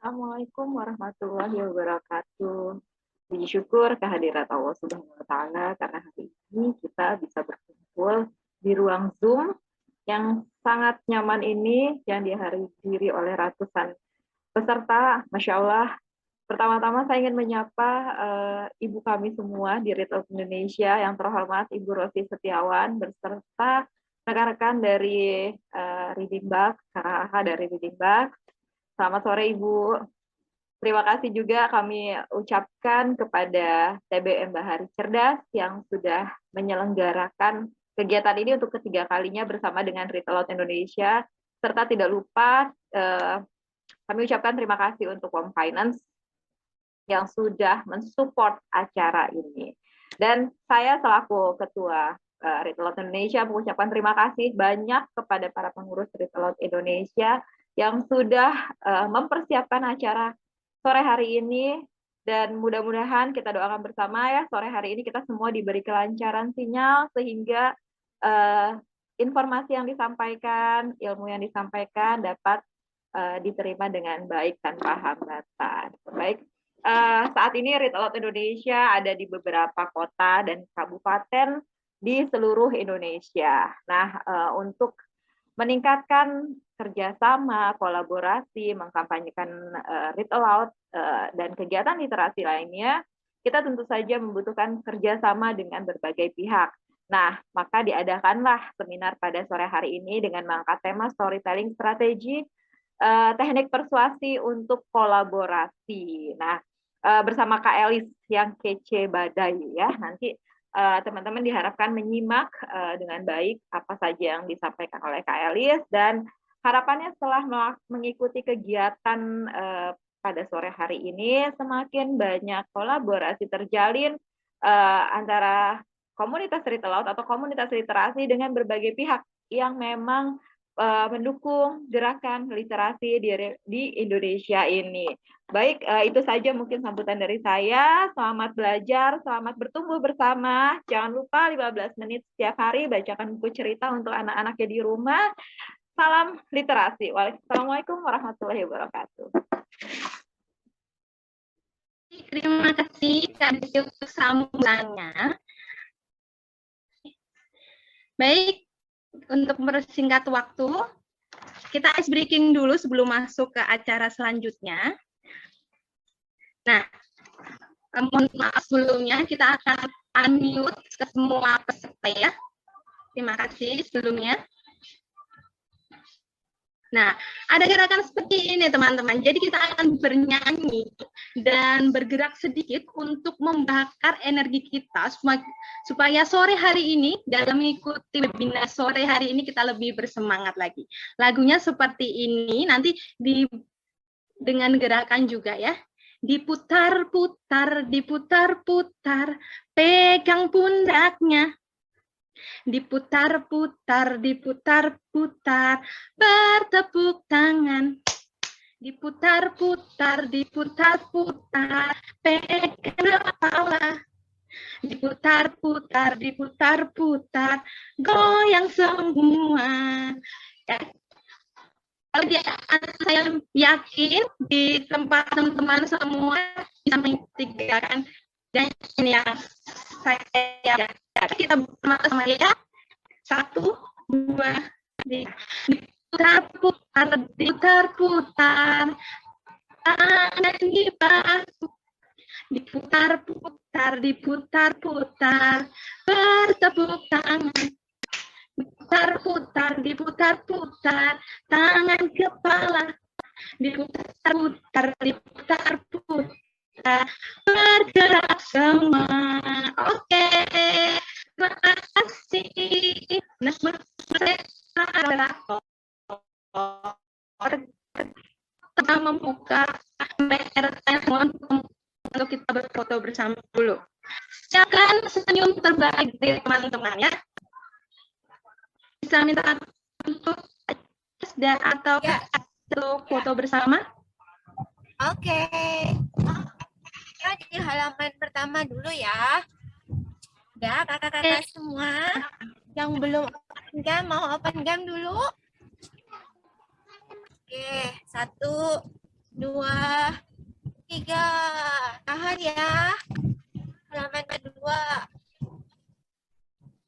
Assalamualaikum warahmatullahi wabarakatuh. Puji syukur kehadirat Allah Subhanahu wa Ta'ala karena hari ini kita bisa berkumpul di ruang Zoom yang sangat nyaman ini yang dihadiri oleh ratusan peserta. Masya Allah. Pertama-tama saya ingin menyapa ibu kami semua di Read Aloud Indonesia yang terhormat Ibu Rosi Setiawan beserta rekan-rekan dari Reading Box, KKH dari Reading Box. Selamat sore Ibu. Terima kasih juga kami ucapkan kepada TBM Bahari Cerdas yang sudah menyelenggarakan kegiatan ini untuk ketiga kalinya bersama dengan Read Aloud Indonesia. Serta tidak lupa kami ucapkan terima kasih untuk Home Finance yang sudah mensupport acara ini. Dan saya selaku Ketua Read Aloud Indonesia mengucapkan terima kasih banyak kepada para pengurus Read Aloud Indonesia yang sudah mempersiapkan acara sore hari ini, dan mudah-mudahan kita doakan bersama ya, sore hari ini kita semua diberi kelancaran sinyal sehingga informasi yang disampaikan, ilmu yang disampaikan dapat diterima dengan baik tanpa hambatan. Baik, saat ini Read Aloud Indonesia ada di beberapa kota dan kabupaten di seluruh Indonesia. Nah, untuk meningkatkan kerjasama, kolaborasi, mengkampanyekan Read Aloud, dan kegiatan literasi lainnya, kita tentu saja membutuhkan kerjasama dengan berbagai pihak. Nah, maka diadakanlah seminar pada sore hari ini dengan mengangkat tema storytelling strategi, teknik persuasi untuk kolaborasi. Nah, bersama Kak Elis yang kece badai ya, nanti teman-teman diharapkan menyimak dengan baik apa saja yang disampaikan oleh Kak Elis, dan harapannya setelah mengikuti kegiatan pada sore hari ini semakin banyak kolaborasi terjalin antara komunitas Read Aloud atau komunitas literasi dengan berbagai pihak yang memang mendukung gerakan literasi di Indonesia ini. Baik, itu saja mungkin sambutan dari saya. Selamat belajar, selamat bertumbuh bersama. Jangan lupa 15 menit setiap hari bacakan buku cerita untuk anak-anaknya di rumah. Salam literasi. Wassalamualaikum warahmatullahi wabarakatuh. Terima kasih Kak Desi untuk sambutannya. Baik, untuk mempersingkat waktu, kita ice breaking dulu sebelum masuk ke acara selanjutnya. Nah, mohon maaf sebelumnya, kita akan unmute ke semua peserta ya. Terima kasih sebelumnya. Nah, ada gerakan seperti ini teman-teman. Jadi kita akan bernyanyi dan bergerak sedikit untuk membakar energi kita supaya sore hari ini dalam mengikuti webinar sore hari ini kita lebih bersemangat lagi. Lagunya seperti ini, nanti dengan gerakan juga ya. Diputar-putar, diputar-putar, pegang pundaknya. Diputar-putar, diputar-putar, bertepuk tangan. Diputar-putar, diputar-putar, pegang kepala. Diputar-putar, diputar-putar, goyang semua. Ya. Kalau saya yakin di tempat teman-teman semua bisa mengikuti dan ini yang saya kita bersama ya. 1, 2, 3. Diputar-putar, diputar-putar, tangan dibasuh, diputar-putar, diputar-putar, bertepuk tangan, diputar-putar, diputar-putar, tangan kepala, diputar-putar, diputar-putar, bergerak semua. Oke, terima kasih. Nah, kita membuka kamera untuk kita berfoto bersama dulu. Silakan senyum terbaik dari teman-teman ya. Bisa minta untuk atau Ya. untuk foto bersama. Oke. Kita di halaman pertama dulu ya. Udah kakak-kakak semua yang belum open cam, mau open cam dulu? Oke, 1, 2, 3. Tahan ya. Halaman kedua.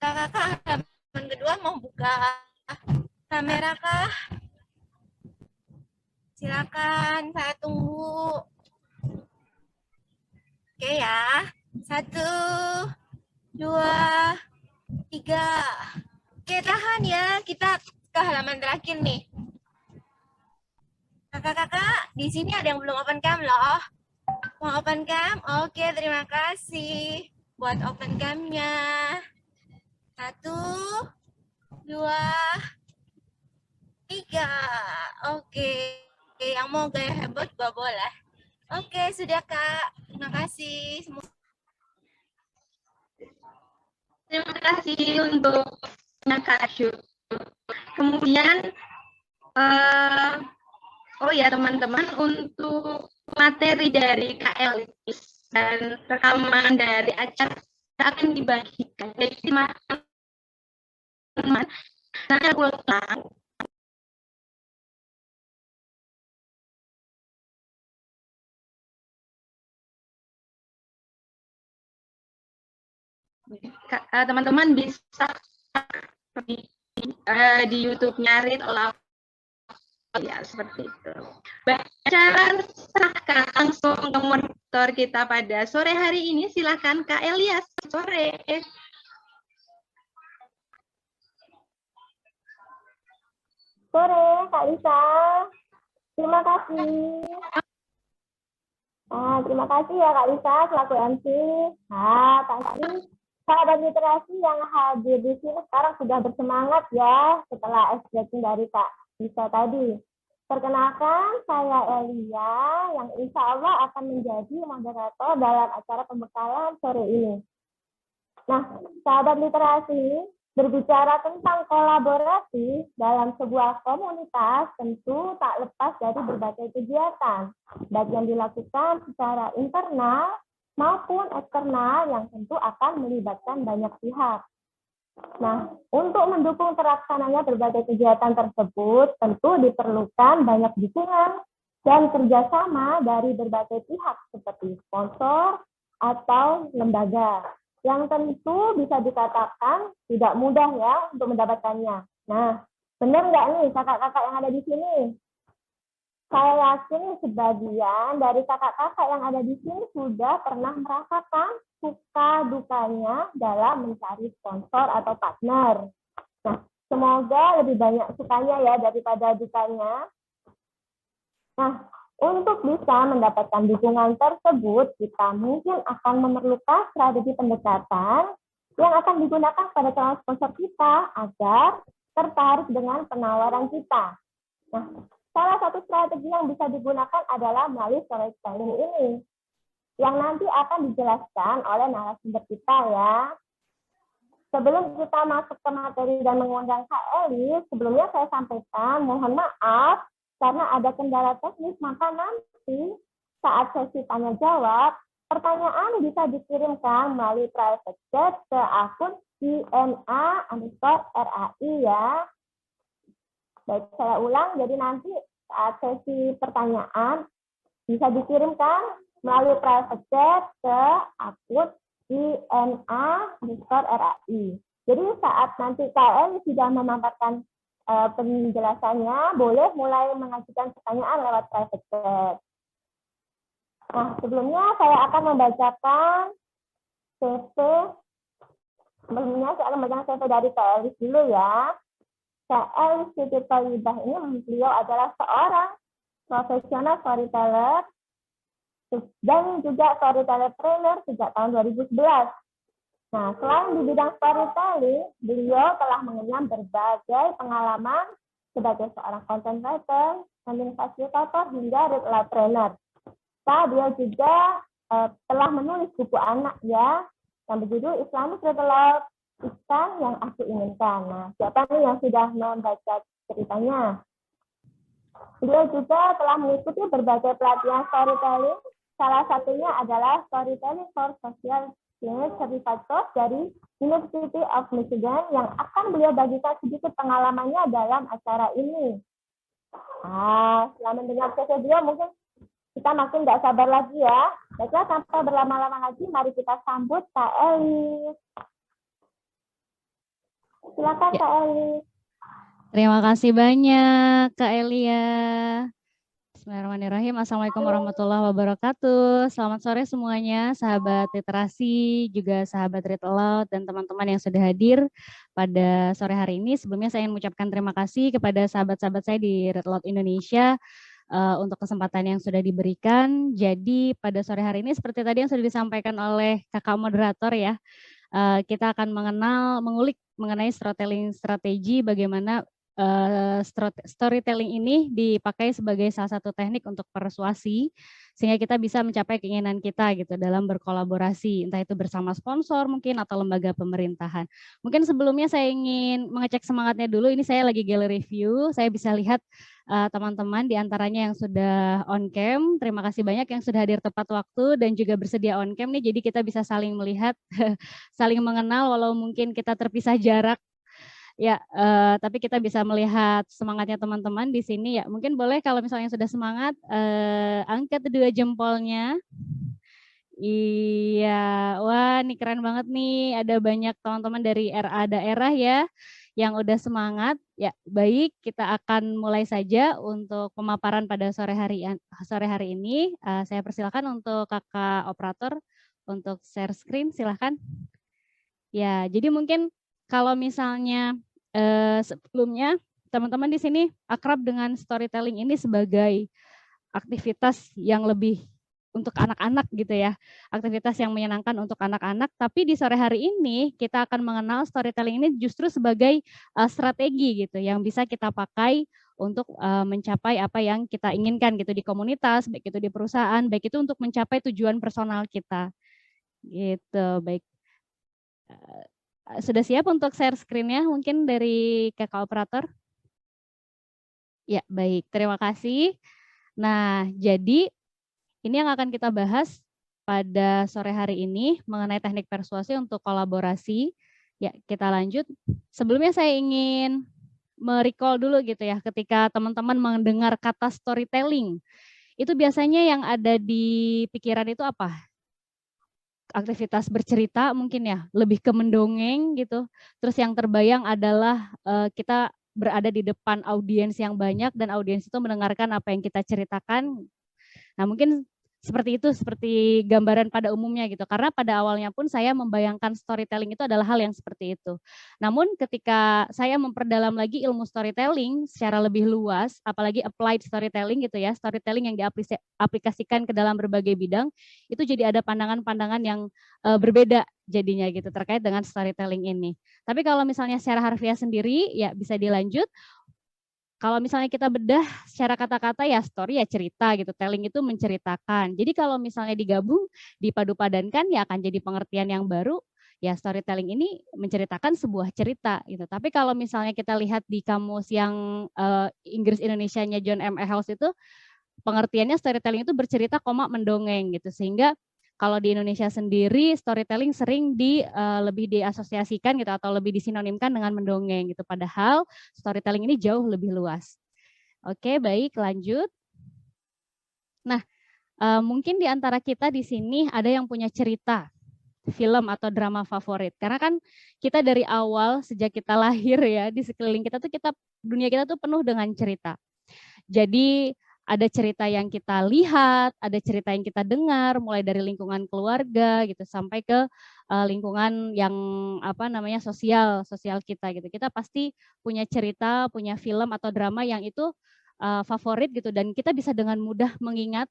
Kakak halaman kedua mau buka kamera kah? Silakan, saya tunggu. Oke ya. 1, 2, 3. Oke, tahan ya. Kita ke halaman terakhir nih. Kakak-kakak, di sini ada yang belum open cam loh. Mau open cam? Oke, terima kasih buat open cam-nya. 1, 2, 3. Oke, yang mau gaya heboh juga boleh. Oke, sudah Kak. Terima kasih semua. Terima kasih untuk Kak Syu. Kemudian, oh ya teman-teman, untuk materi dari KLIS dan rekaman dari acara akan dibagikan. Jadi teman-teman, saya ulang. Teman-teman bisa di YouTube-nya Read Aloud ya, seperti itu. Cara serahkan langsung ke monitor kita pada sore hari ini. Silakan Kak Elias. Sore. Sore, Kak Lisa. Terima kasih. Terima kasih ya Kak Lisa selaku MC. Pasti sahabat literasi yang hadir di sini sekarang sudah bersemangat ya setelah expression dari Kak Lisa tadi. Perkenalkan, saya Elia yang insya Allah akan menjadi moderator dalam acara pembekalan sore ini. Nah, sahabat literasi, berbicara tentang kolaborasi dalam sebuah komunitas tentu tak lepas dari berbagai kegiatan, baik yang dilakukan secara internal maupun eksternal yang tentu akan melibatkan banyak pihak. Nah, untuk mendukung terlaksananya berbagai kegiatan tersebut, tentu diperlukan banyak dukungan dan kerjasama dari berbagai pihak seperti sponsor atau lembaga, yang tentu bisa dikatakan tidak mudah ya untuk mendapatkannya. Nah, benar nggak nih kakak-kakak yang ada di sini? Saya yakin sebagian dari kakak-kakak yang ada di sini sudah pernah merasakan suka dukanya dalam mencari sponsor atau partner. Nah, semoga lebih banyak sukanya ya daripada dukanya. Nah, untuk bisa mendapatkan dukungan tersebut, kita mungkin akan memerlukan strategi pendekatan yang akan digunakan pada calon sponsor kita agar tertarik dengan penawaran kita. Nah, salah satu strategi yang bisa digunakan adalah melalui storytelling ini, yang nanti akan dijelaskan oleh narasumber kita ya. Sebelum kita masuk ke materi dan mengundang Kak Eli, sebelumnya saya sampaikan mohon maaf karena ada kendala teknis, maka nanti saat sesi tanya jawab, pertanyaan bisa dikirimkan melalui private chat ke akun INA_RAI ya. Baik, saya ulang, jadi nanti saat sesi pertanyaan bisa dikirimkan melalui private chat ke akun INA_RAI. Jadi saat nanti KL sudah memaparkan penjelasannya, boleh mulai mengajukan pertanyaan lewat private chat. Nah, sebelumnya saya akan membacakan CV. Sebelumnya saya akan membacakan CV dari Kak Elis dulu ya. Kak Elis Siti Thayyibah ini, beliau adalah seorang profesional storyteller dan juga storyteller trainer sejak tahun 2011. Nah, selain di bidang storytelling, beliau telah mengenyam berbagai pengalaman sebagai seorang content writer, training facilitator, hingga read aloud trainer. Nah, dia juga telah menulis buku anak ya, yang berjudul Islamic Read Aloud, Ikan yang Aku Inginkan. Nah, siapa nih yang sudah membaca ceritanya? Beliau juga telah mengikuti berbagai pelatihan storytelling. Salah satunya adalah Storytelling for Social Change Certified Course dari University of Michigan yang akan beliau bagikan sedikit pengalamannya dalam acara ini. Setelah mendengar CV beliau, mungkin kita makin nggak sabar lagi ya. Baiklah, tanpa berlama-lama lagi, mari kita sambut Kak Elis. Silakan Kak Elis. Terima kasih banyak Kak Elia. Bismillahirrahmanirrahim. Assalamualaikum warahmatullahi wabarakatuh. Selamat sore semuanya, sahabat literasi, juga sahabat Read Aloud, dan teman-teman yang sudah hadir pada sore hari ini. Sebelumnya saya ingin mengucapkan terima kasih kepada sahabat-sahabat saya di Read Aloud Indonesia untuk kesempatan yang sudah diberikan. Jadi pada sore hari ini seperti tadi yang sudah disampaikan oleh kakak moderator ya, kita akan mengulik mengenai storytelling strategi, bagaimana storytelling ini dipakai sebagai salah satu teknik untuk persuasi sehingga kita bisa mencapai keinginan kita gitu dalam berkolaborasi, entah itu bersama sponsor mungkin atau lembaga pemerintahan. Mungkin sebelumnya saya ingin mengecek semangatnya dulu. Ini saya lagi gallery view, saya bisa lihat teman-teman di antaranya yang sudah on cam. Terima kasih banyak yang sudah hadir tepat waktu dan juga bersedia on cam nih, jadi kita bisa saling melihat, saling mengenal walau mungkin kita terpisah jarak. Ya, tapi kita bisa melihat semangatnya teman-teman di sini ya. Mungkin boleh kalau misalnya sudah semangat, angkat 2 jempolnya. Iya, wah ini keren banget nih. Ada banyak teman-teman dari RA daerah ya yang udah semangat. Ya, baik, kita akan mulai saja untuk pemaparan pada sore hari ini. Saya persilakan untuk kakak operator untuk share screen, silakan. Ya, jadi mungkin kalau misalnya sebelumnya teman-teman di sini akrab dengan storytelling ini sebagai aktivitas yang lebih untuk anak-anak gitu ya, aktivitas yang menyenangkan untuk anak-anak. Tapi di sore hari ini kita akan mengenal storytelling ini justru sebagai strategi gitu, yang bisa kita pakai untuk mencapai apa yang kita inginkan gitu di komunitas, baik itu di perusahaan, baik itu untuk mencapai tujuan personal kita. Gitu, baik. Sudah siap untuk share screen-nya mungkin dari kakak operator? Ya, baik. Terima kasih. Nah, jadi ini yang akan kita bahas pada sore hari ini mengenai teknik persuasi untuk kolaborasi. Ya, kita lanjut. Sebelumnya saya ingin merecall dulu gitu ya, ketika teman-teman mendengar kata storytelling, itu biasanya yang ada di pikiran itu apa? Aktivitas bercerita mungkin ya, lebih ke mendongeng gitu. Terus yang terbayang adalah kita berada di depan audiens yang banyak dan audiens itu mendengarkan apa yang kita ceritakan. Nah, mungkin seperti itu, seperti gambaran pada umumnya gitu. Karena pada awalnya pun saya membayangkan storytelling itu adalah hal yang seperti itu. Namun ketika saya memperdalam lagi ilmu storytelling secara lebih luas, apalagi applied storytelling gitu ya, storytelling yang diaplikasikan ke dalam berbagai bidang, itu jadi ada pandangan-pandangan yang berbeda jadinya gitu terkait dengan storytelling ini. Tapi kalau misalnya secara harfiah sendiri ya bisa dilanjut. Kalau misalnya kita bedah secara kata-kata ya story ya cerita gitu, telling itu menceritakan. Jadi kalau misalnya digabung, dipadu-padankan ya akan jadi pengertian yang baru, ya storytelling ini menceritakan sebuah cerita gitu. Tapi kalau misalnya kita lihat di kamus yang Inggris Indonesianya John M. Eccles itu, pengertiannya storytelling itu bercerita, mendongeng gitu. Sehingga kalau di Indonesia sendiri storytelling sering lebih diasosiasikan gitu atau lebih disinonimkan dengan mendongeng gitu. Padahal storytelling ini jauh lebih luas. Oke, baik, lanjut. Nah, mungkin di antara kita di sini ada yang punya cerita. film atau drama favorit. Karena kan kita dari awal sejak kita lahir ya, di sekeliling kita tuh dunia kita tuh penuh dengan cerita. Jadi ada cerita yang kita lihat, ada cerita yang kita dengar, mulai dari lingkungan keluarga gitu sampai ke lingkungan yang sosial kita gitu. Kita pasti punya cerita, punya film atau drama yang itu favorit gitu, dan kita bisa dengan mudah mengingat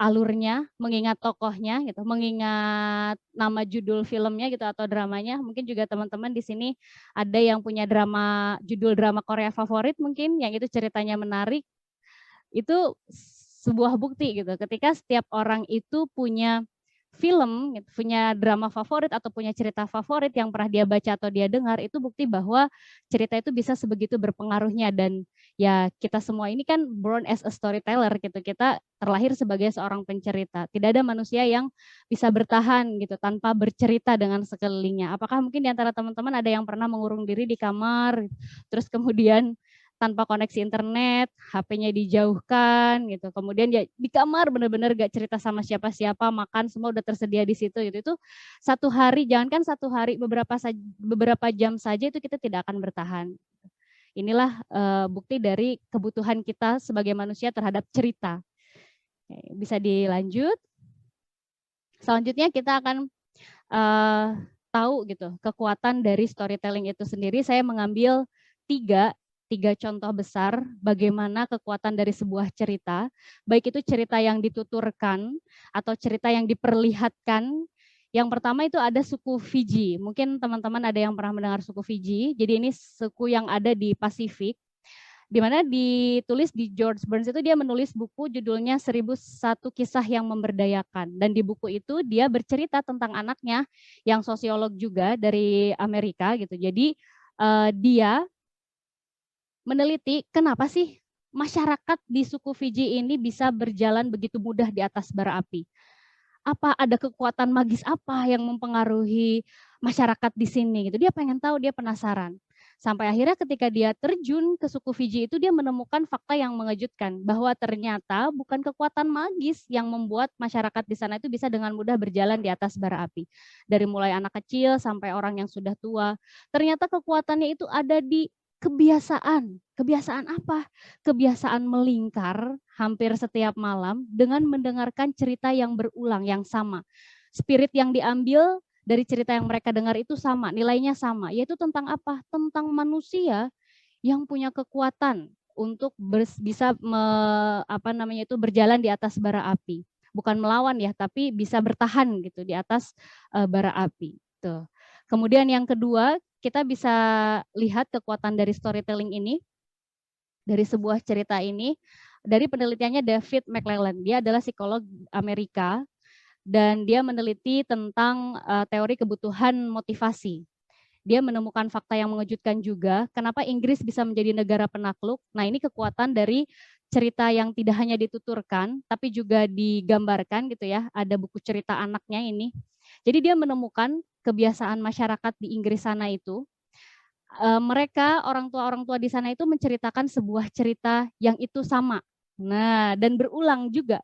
alurnya, mengingat tokohnya gitu, mengingat nama judul filmnya gitu atau dramanya. Mungkin juga teman-teman di sini ada yang punya judul drama Korea favorit mungkin yang itu ceritanya menarik. Itu sebuah bukti gitu. Ketika setiap orang itu punya film, gitu, punya drama favorit atau punya cerita favorit yang pernah dia baca atau dia dengar, itu bukti bahwa cerita itu bisa sebegitu berpengaruhnya. Dan ya kita semua ini kan born as a storyteller gitu. Kita terlahir sebagai seorang pencerita. Tidak ada manusia yang bisa bertahan gitu tanpa bercerita dengan sekelilingnya. Apakah mungkin di antara teman-teman ada yang pernah mengurung diri di kamar, terus kemudian tanpa koneksi internet, HP-nya dijauhkan gitu. Kemudian ya di kamar benar-benar gak cerita sama siapa-siapa, makan semua udah tersedia di situ gitu. Itu satu hari, jangankan satu hari, beberapa jam saja itu kita tidak akan bertahan. Inilah bukti dari kebutuhan kita sebagai manusia terhadap cerita. Bisa dilanjut. Selanjutnya kita akan tahu gitu kekuatan dari storytelling itu sendiri. Saya mengambil tiga contoh besar bagaimana kekuatan dari sebuah cerita, baik itu cerita yang dituturkan atau cerita yang diperlihatkan. Yang pertama itu ada suku Fiji. Mungkin teman-teman ada yang pernah mendengar suku Fiji. Jadi ini suku yang ada di Pasifik, di mana ditulis di George Burns itu dia menulis buku judulnya 1001 Kisah yang Memberdayakan. Dan di buku itu dia bercerita tentang anaknya yang sosiolog juga dari Amerika gitu. Jadi dia meneliti kenapa sih masyarakat di suku Fiji ini bisa berjalan begitu mudah di atas bara api. Apa ada kekuatan magis apa yang mempengaruhi masyarakat di sini gitu. Dia pengen tahu, dia penasaran. Sampai akhirnya ketika dia terjun ke suku Fiji itu dia menemukan fakta yang mengejutkan bahwa ternyata bukan kekuatan magis yang membuat masyarakat di sana itu bisa dengan mudah berjalan di atas bara api. Dari mulai anak kecil sampai orang yang sudah tua. Ternyata kekuatannya itu ada di kebiasaan. Kebiasaan apa? Kebiasaan melingkar hampir setiap malam dengan mendengarkan cerita yang berulang, yang sama. Spirit yang diambil dari cerita yang mereka dengar itu sama, nilainya sama. Yaitu tentang apa? Tentang manusia yang punya kekuatan untuk bisa berjalan di atas bara api. Bukan melawan ya, tapi bisa bertahan gitu di atas bara api. Tuh. Kemudian yang kedua, kita bisa lihat kekuatan dari storytelling ini, dari sebuah cerita ini, dari penelitiannya David McClelland. Dia adalah psikolog Amerika, dan dia meneliti tentang teori kebutuhan motivasi. Dia menemukan fakta yang mengejutkan juga, kenapa Inggris bisa menjadi negara penakluk. Nah ini kekuatan dari cerita yang tidak hanya dituturkan, tapi juga digambarkan gitu ya, ada buku cerita anaknya ini. Jadi dia menemukan kebiasaan masyarakat di Inggris sana itu, mereka orang tua di sana itu menceritakan sebuah cerita yang itu sama. Nah, dan berulang juga.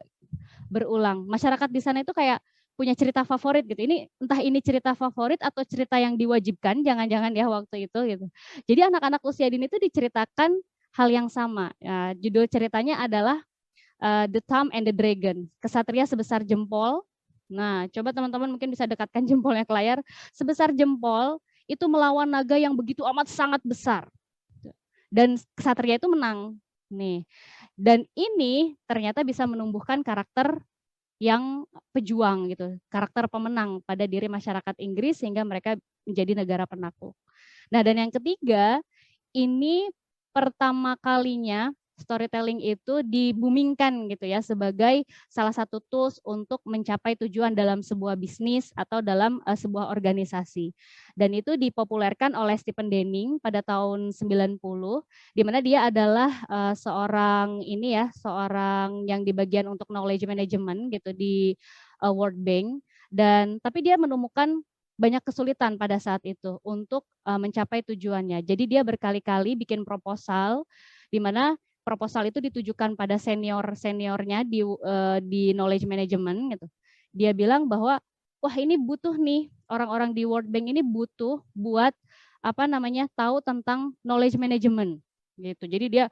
Berulang. Masyarakat di sana itu kayak punya cerita favorit gitu. Ini entah ini cerita favorit atau cerita yang diwajibkan, jangan-jangan ya waktu itu gitu. Jadi anak-anak usia dini itu diceritakan hal yang sama. Judul ceritanya adalah The Thumb and the Dragon. Kesatria sebesar jempol. Nah, coba teman-teman mungkin bisa dekatkan jempolnya ke layar. Sebesar jempol itu melawan naga yang begitu amat sangat besar. Dan kesatria itu menang. Nih. Dan ini ternyata bisa menumbuhkan karakter yang pejuang gitu, karakter pemenang pada diri masyarakat Inggris sehingga mereka menjadi negara penakluk. Nah, dan yang ketiga, ini pertama kalinya storytelling itu dibumingkan gitu ya sebagai salah satu tools untuk mencapai tujuan dalam sebuah bisnis atau dalam sebuah organisasi. Dan itu dipopulerkan oleh Stephen Denning pada tahun 90, di mana dia adalah seorang yang di bagian untuk knowledge management gitu di World Bank, dan tapi dia menemukan banyak kesulitan pada saat itu untuk mencapai tujuannya. Jadi dia berkali-kali bikin proposal di mana proposal itu ditujukan pada seniornya di knowledge management gitu. Dia bilang bahwa wah ini butuh nih, orang-orang di World Bank ini butuh buat tahu tentang knowledge management gitu. Jadi dia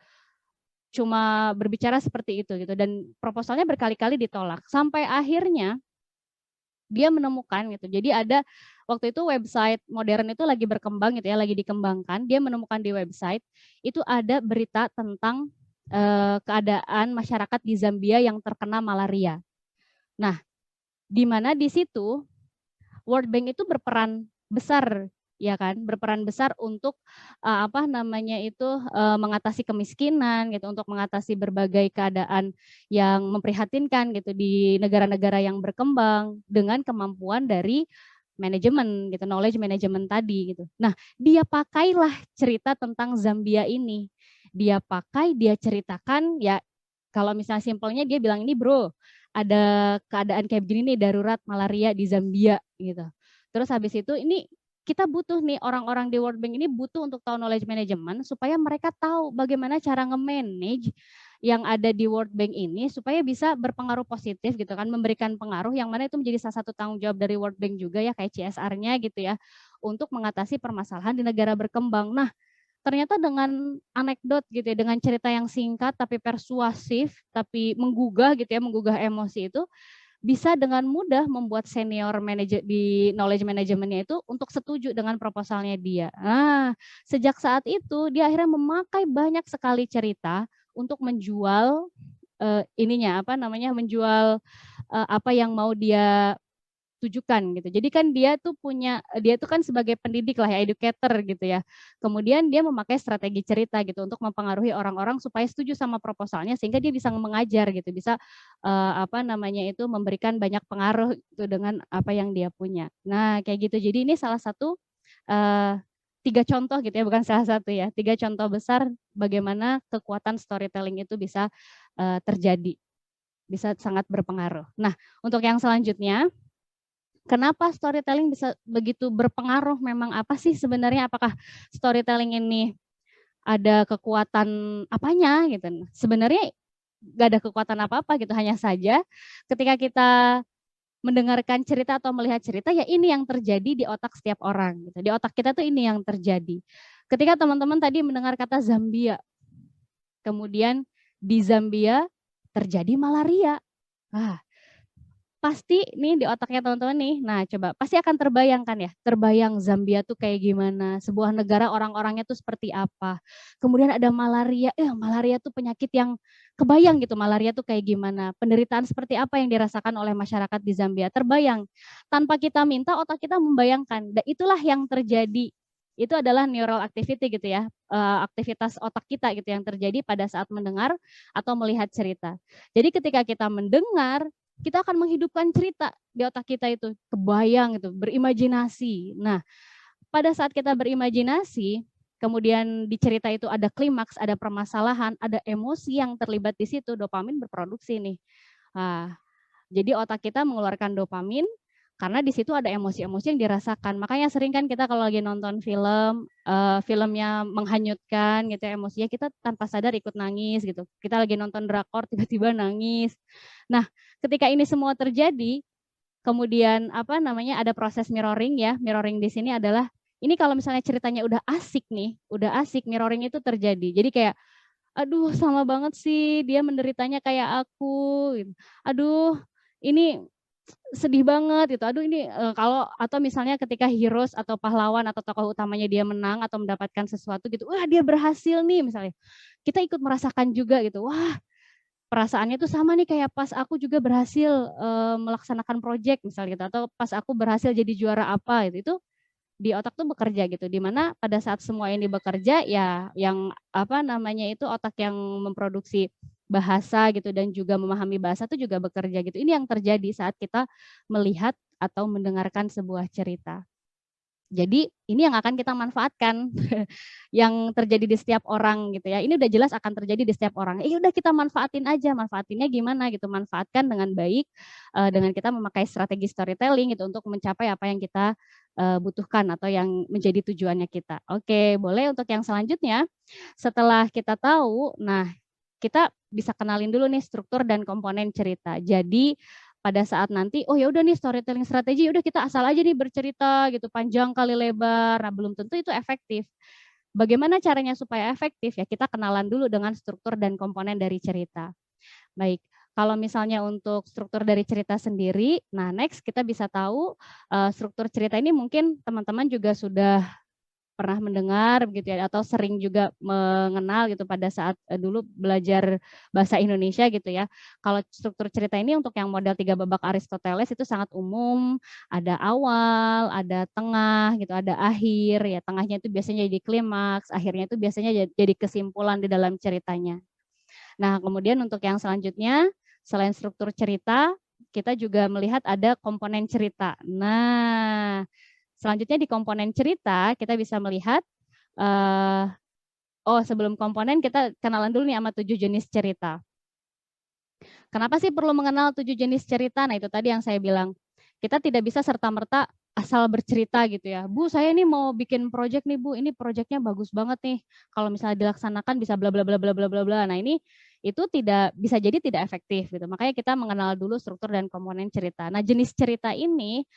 cuma berbicara seperti itu gitu, dan proposalnya berkali-kali ditolak sampai akhirnya dia menemukan gitu. Jadi ada waktu itu website modern itu lagi berkembang gitu ya, lagi dikembangkan. Dia menemukan di website itu ada berita tentang keadaan masyarakat di Zambia yang terkena malaria. Nah, di mana di situ World Bank itu berperan besar, ya kan, berperan besar untuk mengatasi kemiskinan gitu, untuk mengatasi berbagai keadaan yang memprihatinkan gitu di negara-negara yang berkembang dengan kemampuan dari manajemen gitu, knowledge management tadi gitu. Nah, dia pakailah cerita tentang Zambia ini. Dia ceritakan ya, kalau misalnya simpelnya dia bilang ini bro, ada keadaan kayak begini nih, darurat malaria di Zambia gitu. Terus habis itu ini kita butuh nih, orang-orang di World Bank ini butuh untuk tahu knowledge management supaya mereka tahu bagaimana cara nge-manage yang ada di World Bank ini supaya bisa berpengaruh positif gitu kan, memberikan pengaruh yang mana itu menjadi salah satu tanggung jawab dari World Bank juga ya, kayak CSR-nya gitu ya, untuk mengatasi permasalahan di negara berkembang. Nah, ternyata dengan anekdot gitu ya, dengan cerita yang singkat tapi persuasif, tapi menggugah gitu ya, menggugah emosi itu, bisa dengan mudah membuat senior manajer di knowledge manajemennya itu untuk setuju dengan proposalnya dia. Nah, sejak saat itu dia akhirnya memakai banyak sekali cerita untuk menjual menjual apa yang mau dia tujukan gitu. Jadi kan dia tuh kan sebagai pendidik lah ya, educator gitu ya. Kemudian dia memakai strategi cerita gitu untuk mempengaruhi orang-orang supaya setuju sama proposalnya sehingga dia bisa mengajar gitu, bisa memberikan banyak pengaruh gitu dengan apa yang dia punya. Nah, kayak gitu. Jadi ini salah satu 3 contoh gitu ya, bukan salah satu ya. 3 contoh besar bagaimana kekuatan storytelling itu bisa terjadi, bisa sangat berpengaruh. Nah, untuk yang selanjutnya, kenapa storytelling bisa begitu berpengaruh? Memang apa sih sebenarnya? Apakah storytelling ini ada kekuatan apanya gitu? Sebenarnya nggak ada kekuatan apa-apa gitu. Hanya saja ketika kita mendengarkan cerita atau melihat cerita, ya ini yang terjadi di otak setiap orang. Gitu. Di otak kita tuh ini yang terjadi. Ketika teman-teman tadi mendengar kata Zambia, kemudian di Zambia terjadi malaria. Pasti nih di otaknya teman-teman nih, nah coba pasti akan terbayangkan ya, terbayang Zambia tuh kayak gimana, sebuah negara orang-orangnya tuh seperti apa. Kemudian ada malaria, malaria tuh penyakit yang kebayang gitu, malaria tuh kayak gimana, penderitaan seperti apa yang dirasakan oleh masyarakat di Zambia, terbayang. Tanpa kita minta, otak kita membayangkan, dan itulah yang terjadi. Itu adalah neural activity gitu ya, aktivitas otak kita gitu yang terjadi pada saat mendengar atau melihat cerita. Jadi ketika kita mendengar, kita akan menghidupkan cerita di otak kita itu, kebayang itu, berimajinasi. Nah, pada saat kita berimajinasi, kemudian di cerita itu ada klimaks, ada permasalahan, ada emosi yang terlibat di situ, dopamin berproduksi nih. Nah, jadi otak kita mengeluarkan dopamin karena di situ ada emosi-emosi yang dirasakan. Makanya sering kan kita kalau lagi nonton film, filmnya menghanyutkan gitu, emosinya kita tanpa sadar ikut nangis gitu. Kita lagi nonton drakor tiba-tiba nangis. Nah, ketika ini semua terjadi, kemudian ada proses mirroring ya. Mirroring di sini adalah ini kalau misalnya ceritanya udah asik nih, mirroring itu terjadi. Jadi kayak aduh sama banget sih dia menderitanya kayak aku. Aduh, ini sedih banget gitu. Aduh ini kalau atau misalnya ketika heroes atau pahlawan atau tokoh utamanya dia menang atau mendapatkan sesuatu gitu. Wah, dia berhasil nih misalnya. Kita ikut merasakan juga gitu. Wah, perasaannya tuh sama nih kayak pas aku juga berhasil melaksanakan proyek misalnya gitu, atau pas aku berhasil jadi juara apa gitu. Itu di otak tuh bekerja gitu, dimana pada saat semua ini bekerja ya yang otak yang memproduksi bahasa gitu dan juga memahami bahasa itu juga bekerja gitu. Ini yang terjadi saat kita melihat atau mendengarkan sebuah cerita. Jadi ini yang akan kita manfaatkan yang terjadi di setiap orang gitu ya. Ini udah jelas akan terjadi di setiap orang. Udah kita manfaatin aja, manfaatinnya gimana gitu. Manfaatkan dengan baik dengan kita memakai strategi storytelling gitu untuk mencapai apa yang kita butuhkan atau yang menjadi tujuannya kita. Oke, boleh untuk yang selanjutnya. Setelah kita tahu, nah kita bisa kenalin dulu nih struktur dan komponen cerita. Jadi pada saat nanti, oh ya udah nih storytelling strategi, udah kita asal aja nih bercerita gitu panjang kali lebar. Nah, belum tentu itu efektif. Bagaimana caranya supaya efektif? Ya kita kenalan dulu dengan struktur dan komponen dari cerita. Baik, kalau misalnya untuk struktur dari cerita sendiri, nah next kita bisa tahu struktur cerita ini mungkin teman-teman juga sudah pernah mendengar begitu ya, atau sering juga mengenal gitu pada saat dulu belajar bahasa Indonesia gitu ya. Kalau struktur cerita ini untuk yang model 3 babak Aristoteles itu sangat umum, ada awal, ada tengah gitu, ada akhir ya. Tengahnya itu biasanya jadi klimaks, akhirnya itu biasanya jadi kesimpulan di dalam ceritanya. Nah, kemudian untuk yang selanjutnya, selain struktur cerita, kita juga melihat ada komponen cerita. Nah, selanjutnya di komponen cerita, kita bisa melihat, sebelum komponen kita kenalan dulu nih sama 7 jenis cerita. Kenapa sih perlu mengenal 7 jenis cerita? Nah, itu tadi yang saya bilang. Kita tidak bisa serta-merta asal bercerita gitu ya. Bu, saya ini mau bikin project nih, Bu. Ini projectnya bagus banget nih. Kalau misalnya dilaksanakan bisa bla bla bla bla bla bla bla. Nah, ini itu tidak bisa jadi tidak efektif gitu. Makanya kita mengenal dulu struktur dan komponen cerita. Nah, jenis cerita ini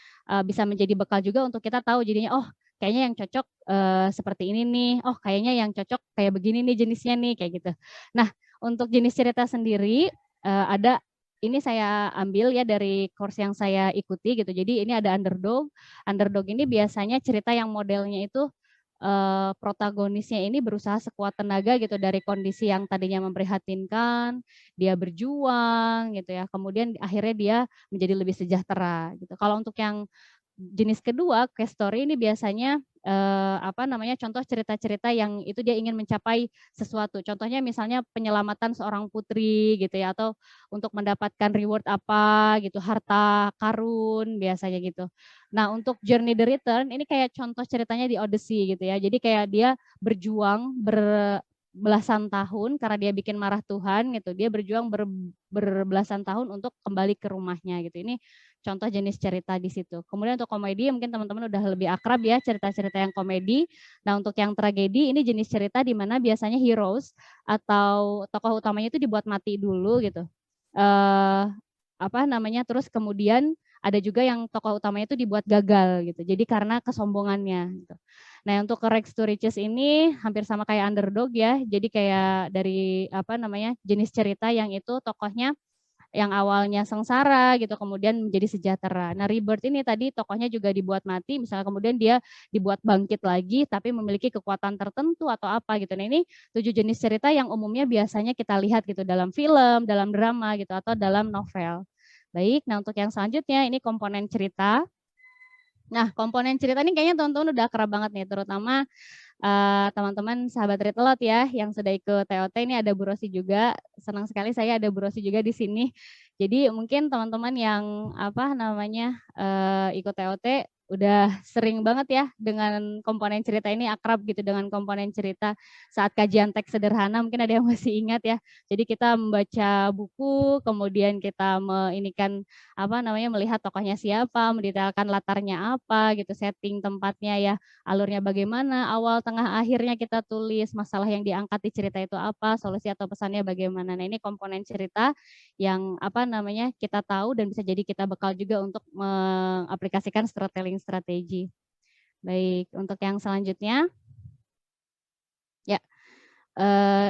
bisa menjadi bekal juga untuk kita tahu jadinya, oh kayaknya yang cocok seperti ini nih. Oh, kayaknya yang cocok kayak begini nih jenisnya nih kayak gitu. Nah, untuk jenis cerita sendiri ada ini saya ambil ya dari course yang saya ikuti gitu. Jadi ini ada underdog. Underdog ini biasanya cerita yang modelnya itu protagonisnya ini berusaha sekuat tenaga gitu dari kondisi yang tadinya memprihatinkan, dia berjuang gitu ya. Kemudian akhirnya dia menjadi lebih sejahtera gitu. Kalau untuk yang jenis kedua, case story ini biasanya contoh cerita-cerita yang itu dia ingin mencapai sesuatu. Contohnya misalnya penyelamatan seorang putri gitu ya, atau untuk mendapatkan reward apa gitu, harta karun biasanya gitu. Nah, untuk Journey the Return ini kayak contoh ceritanya di Odyssey gitu ya. Jadi kayak dia berjuang berbelasan tahun karena dia bikin marah Tuhan gitu. Dia berjuang berbelasan tahun untuk kembali ke rumahnya gitu. Ini contoh jenis cerita di situ. Kemudian untuk komedi mungkin teman-teman udah lebih akrab ya cerita-cerita yang komedi. Nah, untuk yang tragedi ini jenis cerita di mana biasanya heroes atau tokoh utamanya itu dibuat mati dulu gitu. Terus kemudian ada juga yang tokoh utamanya itu dibuat gagal gitu. Jadi karena kesombongannya gitu. Nah, untuk Rags to Riches ini hampir sama kayak underdog ya. Jadi kayak dari jenis cerita yang itu tokohnya yang awalnya sengsara gitu kemudian menjadi sejahtera. Nah, Rebirth ini tadi tokohnya juga dibuat mati, misalnya kemudian dia dibuat bangkit lagi tapi memiliki kekuatan tertentu atau apa gitu. Nah, ini 7 jenis cerita yang umumnya biasanya kita lihat gitu dalam film, dalam drama gitu atau dalam novel. Baik, nah untuk yang selanjutnya ini komponen cerita. Nah, komponen cerita ini kayaknya teman-teman udah akrab banget nih, terutama teman-teman sahabat Retelot ya yang sudah ikut TOT. Ini ada Bu Rosi juga, senang sekali saya ada Bu Rosi juga di sini. Jadi mungkin teman-teman yang ikut TOT udah sering banget ya dengan komponen cerita ini, akrab gitu dengan komponen cerita saat kajian teks sederhana, mungkin ada yang masih ingat ya. Jadi kita membaca buku, kemudian kita melihat tokohnya siapa, mendetailkan latarnya apa gitu, setting tempatnya ya, alurnya bagaimana, awal tengah akhirnya kita tulis, masalah yang diangkat di cerita itu apa, solusi atau pesannya bagaimana. Nah, ini komponen cerita yang kita tahu dan bisa jadi kita bekal juga untuk mengaplikasikan storytelling strategi. Baik, untuk yang selanjutnya ya.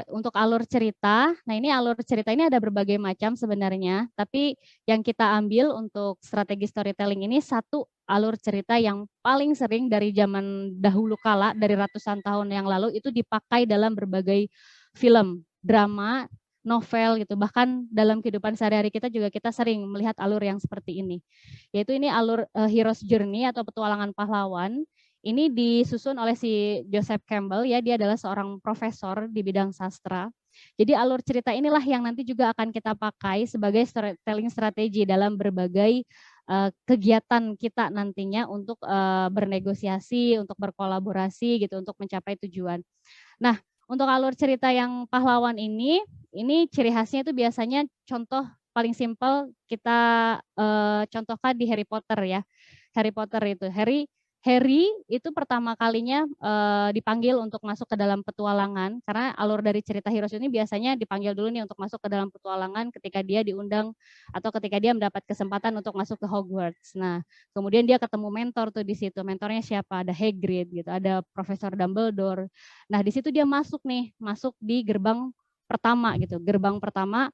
Untuk alur cerita, nah ini alur cerita ini ada berbagai macam sebenarnya, tapi yang kita ambil untuk strategi storytelling ini satu alur cerita yang paling sering dari zaman dahulu kala, dari ratusan tahun yang lalu itu dipakai dalam berbagai film, drama, novel gitu, bahkan dalam kehidupan sehari-hari kita juga kita sering melihat alur yang seperti ini, yaitu ini alur Hero's Journey atau petualangan pahlawan. Ini disusun oleh si Joseph Campbell ya, dia adalah seorang profesor di bidang sastra. Jadi alur cerita inilah yang nanti juga akan kita pakai sebagai storytelling strategi dalam berbagai kegiatan kita nantinya untuk bernegosiasi, untuk berkolaborasi gitu, untuk mencapai tujuan. Nah, untuk alur cerita yang pahlawan ini ciri khasnya itu biasanya contoh paling simpel kita contohkan di Harry Potter ya. Harry Potter itu, Harry Harry itu pertama kalinya dipanggil untuk masuk ke dalam petualangan, karena alur dari cerita Heroes ini biasanya dipanggil dulu nih untuk masuk ke dalam petualangan ketika dia diundang atau ketika dia mendapat kesempatan untuk masuk ke Hogwarts. Nah, kemudian dia ketemu mentor tuh di situ. Mentornya siapa? Ada Hagrid gitu, ada Profesor Dumbledore. Nah, di situ dia masuk di gerbang pertama gitu. Gerbang pertama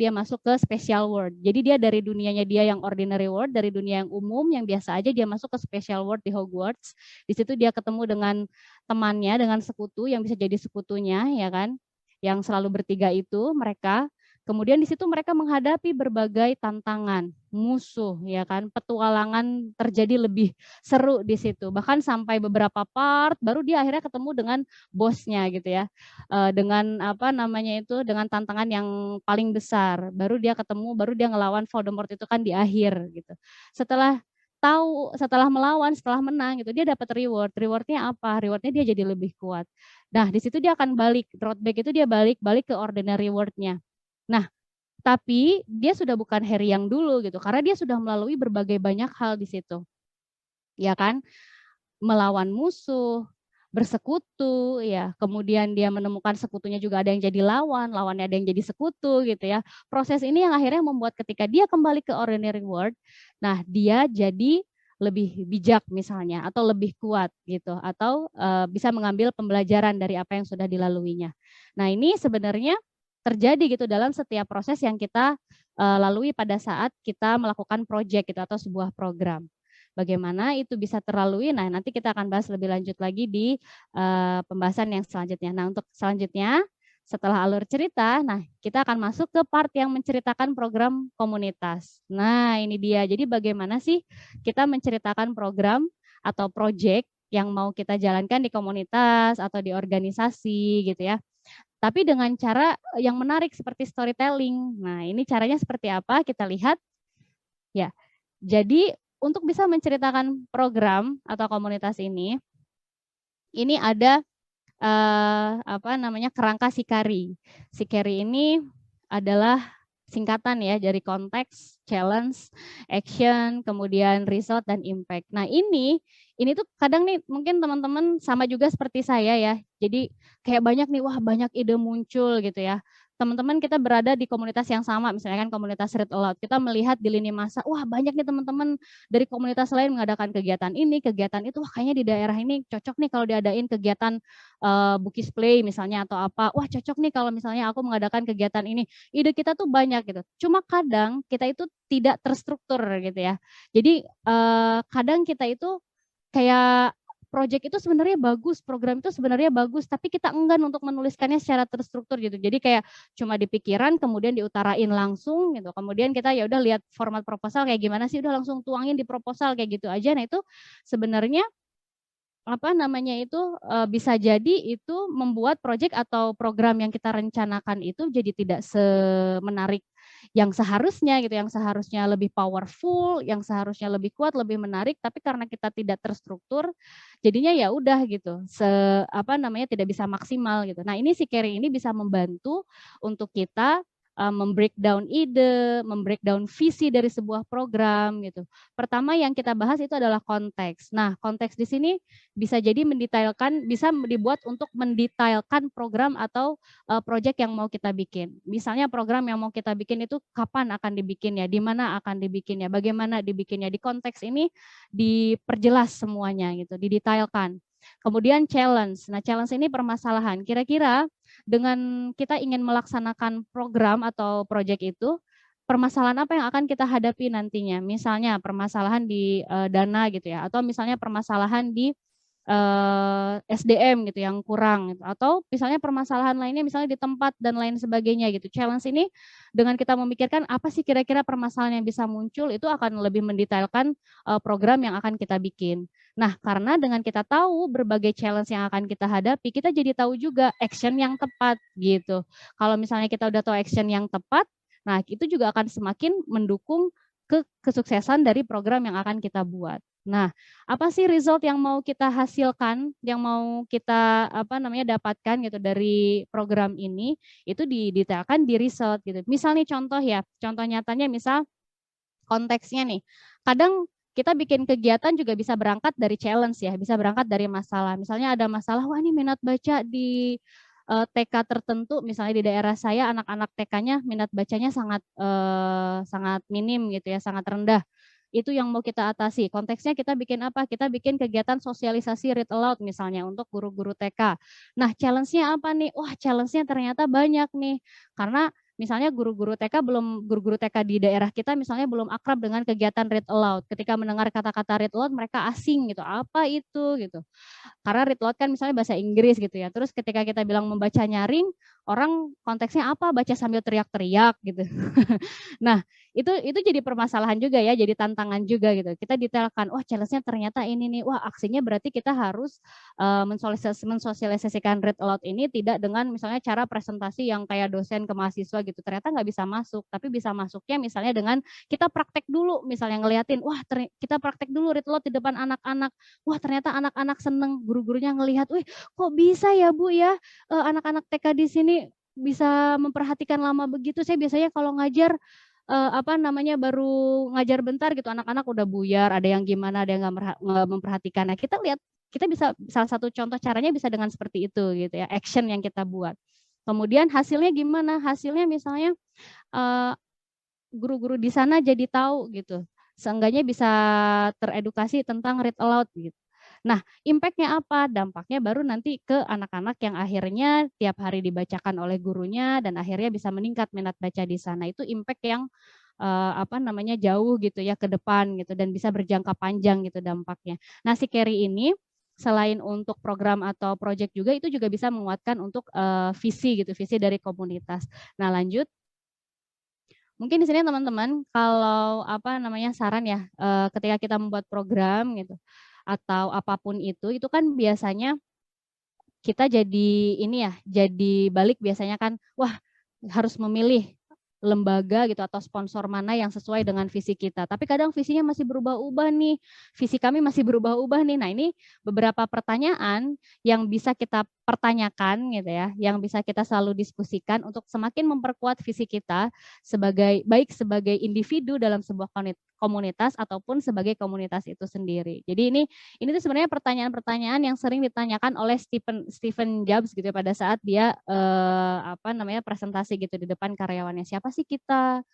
dia masuk ke special world. Jadi dia dari dunianya dia yang ordinary world, dari dunia yang umum yang biasa aja, dia masuk ke special world di Hogwarts. Di situ dia ketemu dengan temannya, dengan sekutu yang bisa jadi sekutunya, ya kan? Yang selalu bertiga itu mereka. Kemudian di situ mereka menghadapi berbagai tantangan, musuh, ya kan? Petualangan terjadi lebih seru di situ. Bahkan sampai beberapa part baru dia akhirnya ketemu dengan bosnya gitu ya. Dengan dengan tantangan yang paling besar. Baru dia ngelawan Voldemort itu kan di akhir gitu. Setelah melawan, setelah menang gitu, dia dapat reward. Rewardnya apa? Rewardnya dia jadi lebih kuat. Nah, di situ dia akan balik. Road back itu dia balik ke ordinary world-nya. Nah, tapi dia sudah bukan Harry yang dulu gitu, karena dia sudah melalui berbagai banyak hal di situ. Ya kan? Melawan musuh, bersekutu ya, kemudian dia menemukan sekutunya juga ada yang jadi lawannya ada yang jadi sekutu gitu ya. Proses ini yang akhirnya membuat ketika dia kembali ke ordinary world, nah dia jadi lebih bijak misalnya atau lebih kuat gitu, atau bisa mengambil pembelajaran dari apa yang sudah dilaluinya. Nah, ini sebenarnya terjadi gitu dalam setiap proses yang kita lalui pada saat kita melakukan project gitu atau sebuah program. Bagaimana itu bisa terlalui? Nah, nanti kita akan bahas lebih lanjut lagi di pembahasan yang selanjutnya. Nah, untuk selanjutnya setelah alur cerita, nah kita akan masuk ke part yang menceritakan program komunitas. Nah, ini dia. Jadi bagaimana sih kita menceritakan program atau project yang mau kita jalankan di komunitas atau di organisasi gitu ya. Tapi dengan cara yang menarik seperti storytelling. Nah, ini caranya seperti apa? Kita lihat. Ya, jadi untuk bisa menceritakan program atau komunitas ini ada kerangka Sikari. Sikari ini adalah singkatan ya dari konteks, challenge, action, kemudian result dan impact. Nah, ini tuh kadang nih mungkin teman-teman sama juga seperti saya ya. Jadi kayak banyak ide muncul gitu ya. Teman-teman kita berada di komunitas yang sama, misalnya kan komunitas Read Aloud. Kita melihat di lini masa, wah banyak nih teman-teman dari komunitas lain mengadakan kegiatan ini, kegiatan itu. Wah kayaknya di daerah ini cocok nih kalau diadain kegiatan Bukis Play misalnya atau apa. Wah cocok nih kalau misalnya aku mengadakan kegiatan ini. Ide kita tuh banyak gitu. Cuma kadang kita itu tidak terstruktur gitu ya. Jadi kadang kita itu kayak project itu sebenarnya bagus, program itu sebenarnya bagus, tapi kita enggan untuk menuliskannya secara terstruktur gitu. Jadi kayak cuma di pikiran, kemudian diutarain langsung gitu. Kemudian kita ya udah lihat format proposal kayak gimana sih, udah langsung tuangin di proposal kayak gitu aja. Nah itu sebenarnya bisa jadi itu membuat project atau program yang kita rencanakan itu jadi tidak semenarik yang seharusnya gitu, yang seharusnya lebih powerful, yang seharusnya lebih kuat, lebih menarik, tapi karena kita tidak terstruktur, jadinya ya udah gitu, tidak bisa maksimal gitu. Nah, ini si Carrie ini bisa membantu untuk kita membreakdown ide, membreakdown visi dari sebuah program gitu. Pertama yang kita bahas itu adalah konteks. Nah, konteks di sini bisa jadi bisa dibuat untuk mendetailkan program atau proyek yang mau kita bikin. Misalnya program yang mau kita bikin itu kapan akan dibikinnya, di mana akan dibikinnya, bagaimana dibikinnya. Di konteks ini diperjelas semuanya gitu, didetailkan. Kemudian challenge. Nah, challenge ini permasalahan. Kira-kira dengan kita ingin melaksanakan program atau proyek itu, permasalahan apa yang akan kita hadapi nantinya? Misalnya permasalahan di dana gitu ya, atau misalnya permasalahan di SDM gitu yang kurang gitu. Atau misalnya permasalahan lainnya misalnya di tempat dan lain sebagainya gitu. Challenge ini dengan kita memikirkan apa sih kira-kira permasalahan yang bisa muncul, itu akan lebih mendetailkan program yang akan kita bikin. Nah, karena dengan kita tahu berbagai challenge yang akan kita hadapi, kita jadi tahu juga action yang tepat gitu. Kalau misalnya kita udah tahu action yang tepat, nah itu juga akan semakin mendukung kesuksesan dari program yang akan kita buat. Nah, apa sih result yang mau kita hasilkan, yang mau kita dapatkan gitu dari program ini, itu didetailkan di result gitu. Misal nih contoh nyatanya misal konteksnya nih. Kadang kita bikin kegiatan juga bisa berangkat dari challenge ya, bisa berangkat dari masalah. Misalnya ada masalah, wah ini minat baca di TK tertentu, misalnya di daerah saya anak-anak TK-nya minat bacanya sangat minim gitu ya, sangat rendah. Itu yang mau kita atasi. Konteksnya kita bikin apa? Kita bikin kegiatan sosialisasi read aloud misalnya untuk guru-guru TK. Nah, challenge-nya apa nih? Wah, challenge-nya ternyata banyak nih. Karena misalnya guru-guru TK di daerah kita misalnya belum akrab dengan kegiatan read aloud. Ketika mendengar kata-kata read aloud mereka asing gitu. Apa itu gitu. Karena read aloud kan misalnya bahasa Inggris gitu ya. Terus ketika kita bilang membaca nyaring, orang konteksnya apa? Baca sambil teriak-teriak gitu. Nah, itu jadi permasalahan juga ya, jadi tantangan juga gitu. Kita detailkan, wah challenge-nya ternyata ini nih, wah aksinya berarti kita harus mensosialisasikan read aloud ini tidak dengan misalnya cara presentasi yang kayak dosen ke mahasiswa gitu, ternyata nggak bisa masuk, tapi bisa masuknya misalnya dengan kita praktek dulu, misalnya ngeliatin, wah kita praktek dulu read aloud di depan anak-anak, wah ternyata anak-anak seneng, guru-gurunya ngelihat, wih kok bisa ya Bu ya, anak-anak TK di sini bisa memperhatikan lama begitu, saya biasanya kalau ngajar baru ngajar bentar gitu anak-anak udah buyar, ada yang gimana, ada yang nggak memperhatikan. Nah, kita lihat kita bisa salah satu contoh caranya bisa dengan seperti itu gitu ya, action yang kita buat. Kemudian hasilnya gimana? Hasilnya misalnya guru-guru di sana jadi tahu gitu. Seenggaknya bisa teredukasi tentang read aloud gitu. Nah, impact-nya apa? Dampaknya baru nanti ke anak-anak yang akhirnya tiap hari dibacakan oleh gurunya dan akhirnya bisa meningkat minat baca di sana. Itu impact yang jauh gitu ya ke depan gitu dan bisa berjangka panjang gitu dampaknya. Nah, si Carry ini selain untuk program atau project juga itu juga bisa menguatkan untuk visi gitu, visi dari komunitas. Nah, lanjut. Mungkin di sini teman-teman kalau saran ya ketika kita membuat program gitu atau apapun itu kan biasanya kita jadi balik biasanya kan wah harus memilih lembaga gitu atau sponsor mana yang sesuai dengan visi kita. Tapi kadang visinya masih berubah-ubah nih. Visi kami masih berubah-ubah nih. Nah, ini beberapa pertanyaan yang bisa kita pertanyakan gitu ya, yang bisa kita selalu diskusikan untuk semakin memperkuat visi kita baik sebagai individu dalam sebuah komunitas ataupun sebagai komunitas itu sendiri. Jadi ini tuh sebenarnya pertanyaan-pertanyaan yang sering ditanyakan oleh Stephen Jobs gitu ya, pada saat dia presentasi gitu di depan karyawannya. Siapa sih kita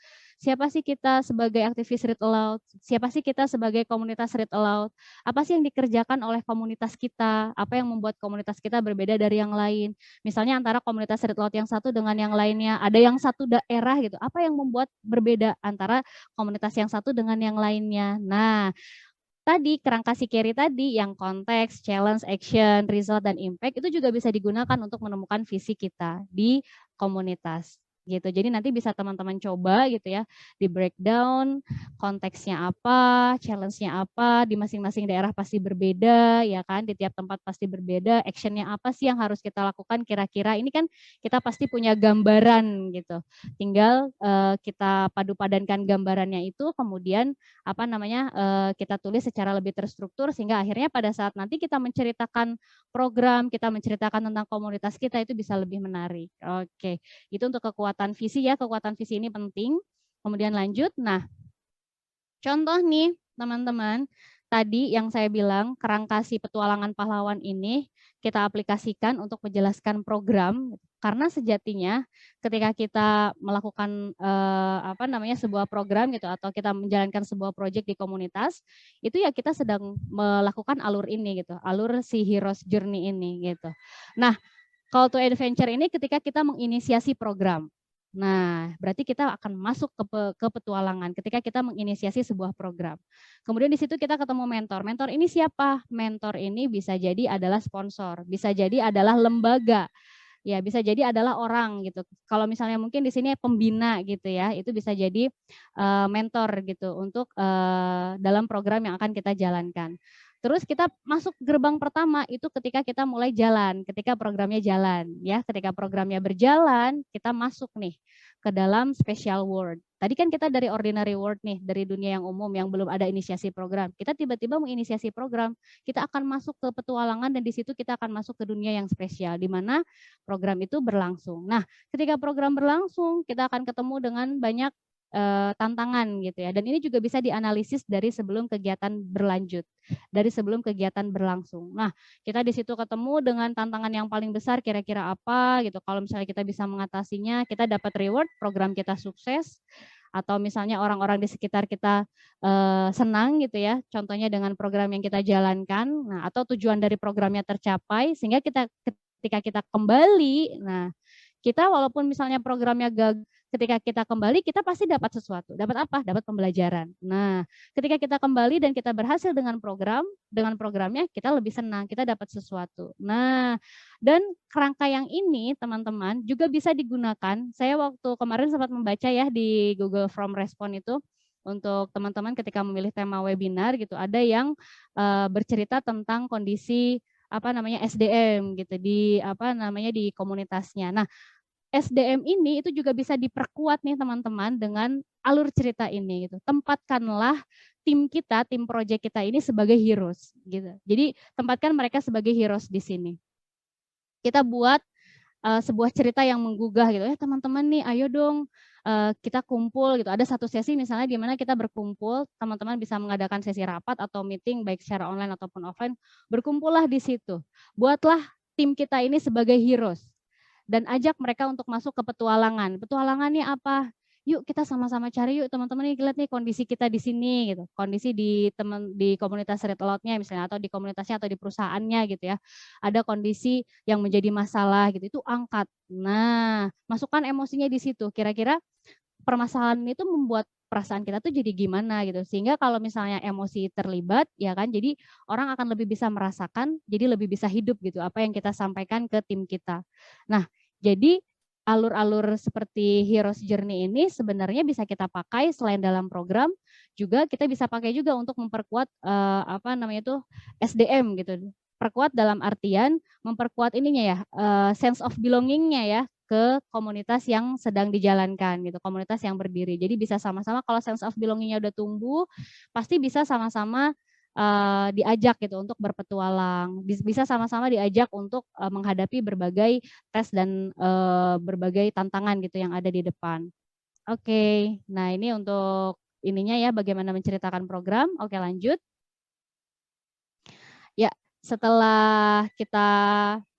sebagai aktivis read aloud? Siapa sih kita sebagai komunitas read aloud? Apa sih yang dikerjakan oleh komunitas kita? Apa yang membuat komunitas kita berbeda dari yang lain? Misalnya antara komunitas read aloud yang satu dengan yang lainnya, ada yang satu daerah gitu. Apa yang membuat berbeda antara komunitas yang satu dengan yang lainnya? Nah, tadi kerangka si Carry tadi yang konteks, challenge, action, result, dan impact itu juga bisa digunakan untuk menemukan visi kita di komunitas gitu. Jadi nanti bisa teman-teman coba gitu ya, di breakdown konteksnya apa, challenge-nya apa, di masing-masing daerah pasti berbeda ya kan, di tiap tempat pasti berbeda, action-nya apa sih yang harus kita lakukan kira-kira. Ini kan kita pasti punya gambaran gitu. Tinggal kita padu-padankan gambarannya itu kemudian kita tulis secara lebih terstruktur sehingga akhirnya pada saat nanti kita menceritakan program, kita menceritakan tentang komunitas kita itu bisa lebih menarik. Oke, itu untuk kekuatan visi ya, kekuatan visi ini penting. Kemudian lanjut, nah contoh nih teman-teman, tadi yang saya bilang kerangka si petualangan pahlawan ini kita aplikasikan untuk menjelaskan program karena sejatinya ketika kita melakukan sebuah program gitu atau kita menjalankan sebuah proyek di komunitas itu ya kita sedang melakukan alur ini gitu, alur si hero's journey ini gitu. Nah, call to adventure ini ketika kita menginisiasi program. Nah, berarti kita akan masuk ke petualangan ketika kita menginisiasi sebuah program. Kemudian di situ kita ketemu mentor. Mentor ini siapa? Mentor ini bisa jadi adalah sponsor, bisa jadi adalah lembaga. Ya, bisa jadi adalah orang gitu. Kalau misalnya mungkin di sini pembina gitu ya, itu bisa jadi mentor gitu untuk dalam program yang akan kita jalankan. Terus kita masuk gerbang pertama itu ketika kita mulai jalan, ketika programnya jalan ya, ketika programnya berjalan, kita masuk nih ke dalam special world. Tadi kan kita dari ordinary world nih, dari dunia yang umum yang belum ada inisiasi program. Kita tiba-tiba menginisiasi program, kita akan masuk ke petualangan dan di situ kita akan masuk ke dunia yang spesial di mana program itu berlangsung. Nah, ketika program berlangsung, kita akan ketemu dengan banyak tantangan gitu ya. Dan ini juga bisa dianalisis dari sebelum kegiatan berlanjut, dari sebelum kegiatan berlangsung. Nah, kita di situ ketemu dengan tantangan yang paling besar kira-kira apa gitu. Kalau misalnya kita bisa mengatasinya, kita dapat reward, program kita sukses, atau misalnya orang-orang di sekitar kita senang gitu ya, contohnya dengan program yang kita jalankan, nah atau tujuan dari programnya tercapai, sehingga kita ketika kita kembali, nah kita walaupun misalnya programnya gagal, ketika kita kembali kita pasti dapat sesuatu. Dapat apa? Dapat pembelajaran. Nah, ketika kita kembali dan kita berhasil dengan programnya kita lebih senang, kita dapat sesuatu. Nah, dan kerangka yang ini teman-teman juga bisa digunakan. Saya waktu kemarin sempat membaca ya di Google Form Respond itu untuk teman-teman ketika memilih tema webinar gitu, ada yang bercerita tentang kondisi SDM gitu di di komunitasnya. Nah, SDM ini itu juga bisa diperkuat nih teman-teman dengan alur cerita ini gitu. Tempatkanlah tim kita, tim proyek kita ini sebagai heroes gitu. Jadi tempatkan mereka sebagai heroes di sini. Kita buat sebuah cerita yang menggugah gitu. Teman-teman nih ayo dong kita kumpul gitu. Ada satu sesi misalnya di mana kita berkumpul, teman-teman bisa mengadakan sesi rapat atau meeting baik secara online ataupun offline. Berkumpullah di situ. Buatlah tim kita ini sebagai heroes. Dan ajak mereka untuk masuk ke petualangan. Petualangannya apa? Yuk kita sama-sama cari yuk teman-teman, nih lihat nih kondisi kita di sini gitu. Kondisi di komunitas Read Aloud-nya misalnya, atau di komunitasnya atau di perusahaannya gitu ya. Ada kondisi yang menjadi masalah gitu, itu angkat. Nah, masukkan emosinya di situ. Kira-kira permasalahan itu membuat perasaan kita tuh jadi gimana gitu. Sehingga kalau misalnya emosi terlibat ya kan, jadi orang akan lebih bisa merasakan, jadi lebih bisa hidup gitu apa yang kita sampaikan ke tim kita. Nah, jadi alur-alur seperti Hero's Journey ini sebenarnya bisa kita pakai selain dalam program, juga kita bisa pakai juga untuk memperkuat SDM gitu. Perkuat dalam artian memperkuat ininya ya, sense of belonging-nya ya, ke komunitas yang sedang dijalankan gitu, komunitas yang berdiri. Jadi bisa sama-sama kalau sense of belonging-nya udah tumbuh, pasti bisa sama-sama diajak gitu untuk berpetualang, bisa sama-sama diajak untuk menghadapi berbagai tes dan berbagai tantangan gitu yang ada di depan. Oke, nah ini untuk ininya ya, bagaimana menceritakan program. Oke, lanjut. Ya, setelah kita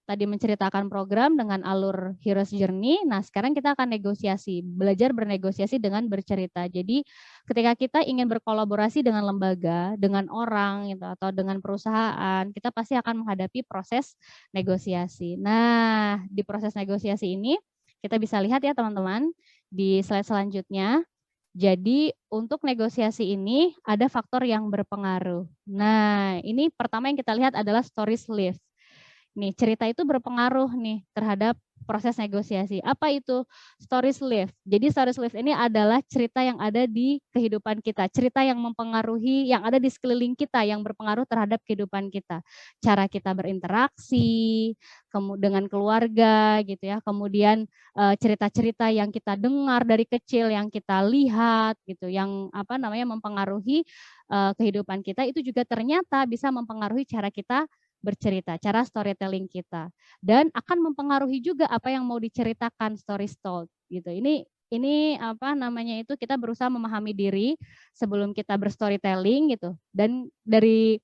tadi menceritakan program dengan alur Hero's Journey, nah sekarang kita akan negosiasi, belajar bernegosiasi dengan bercerita. Jadi ketika kita ingin berkolaborasi dengan lembaga, dengan orang gitu, atau dengan perusahaan, kita pasti akan menghadapi proses negosiasi. Nah, di proses negosiasi ini kita bisa lihat ya teman-teman di slide selanjutnya. Jadi untuk negosiasi ini ada faktor yang berpengaruh. Nah, ini pertama yang kita lihat adalah stories lift. Nih, cerita itu berpengaruh nih terhadap proses negosiasi. Apa itu stories lift? Jadi stories lift ini adalah cerita yang ada di kehidupan kita, cerita yang mempengaruhi, yang ada di sekeliling kita, yang berpengaruh terhadap kehidupan kita. Cara kita berinteraksi dengan keluarga gitu ya, kemudian cerita-cerita yang kita dengar dari kecil, yang kita lihat gitu, yang mempengaruhi kehidupan kita, itu juga ternyata bisa mempengaruhi cara kita bercerita, cara storytelling kita, dan akan mempengaruhi juga apa yang mau diceritakan, stories told gitu. Ini kita berusaha memahami diri sebelum kita berstorytelling gitu, dan dari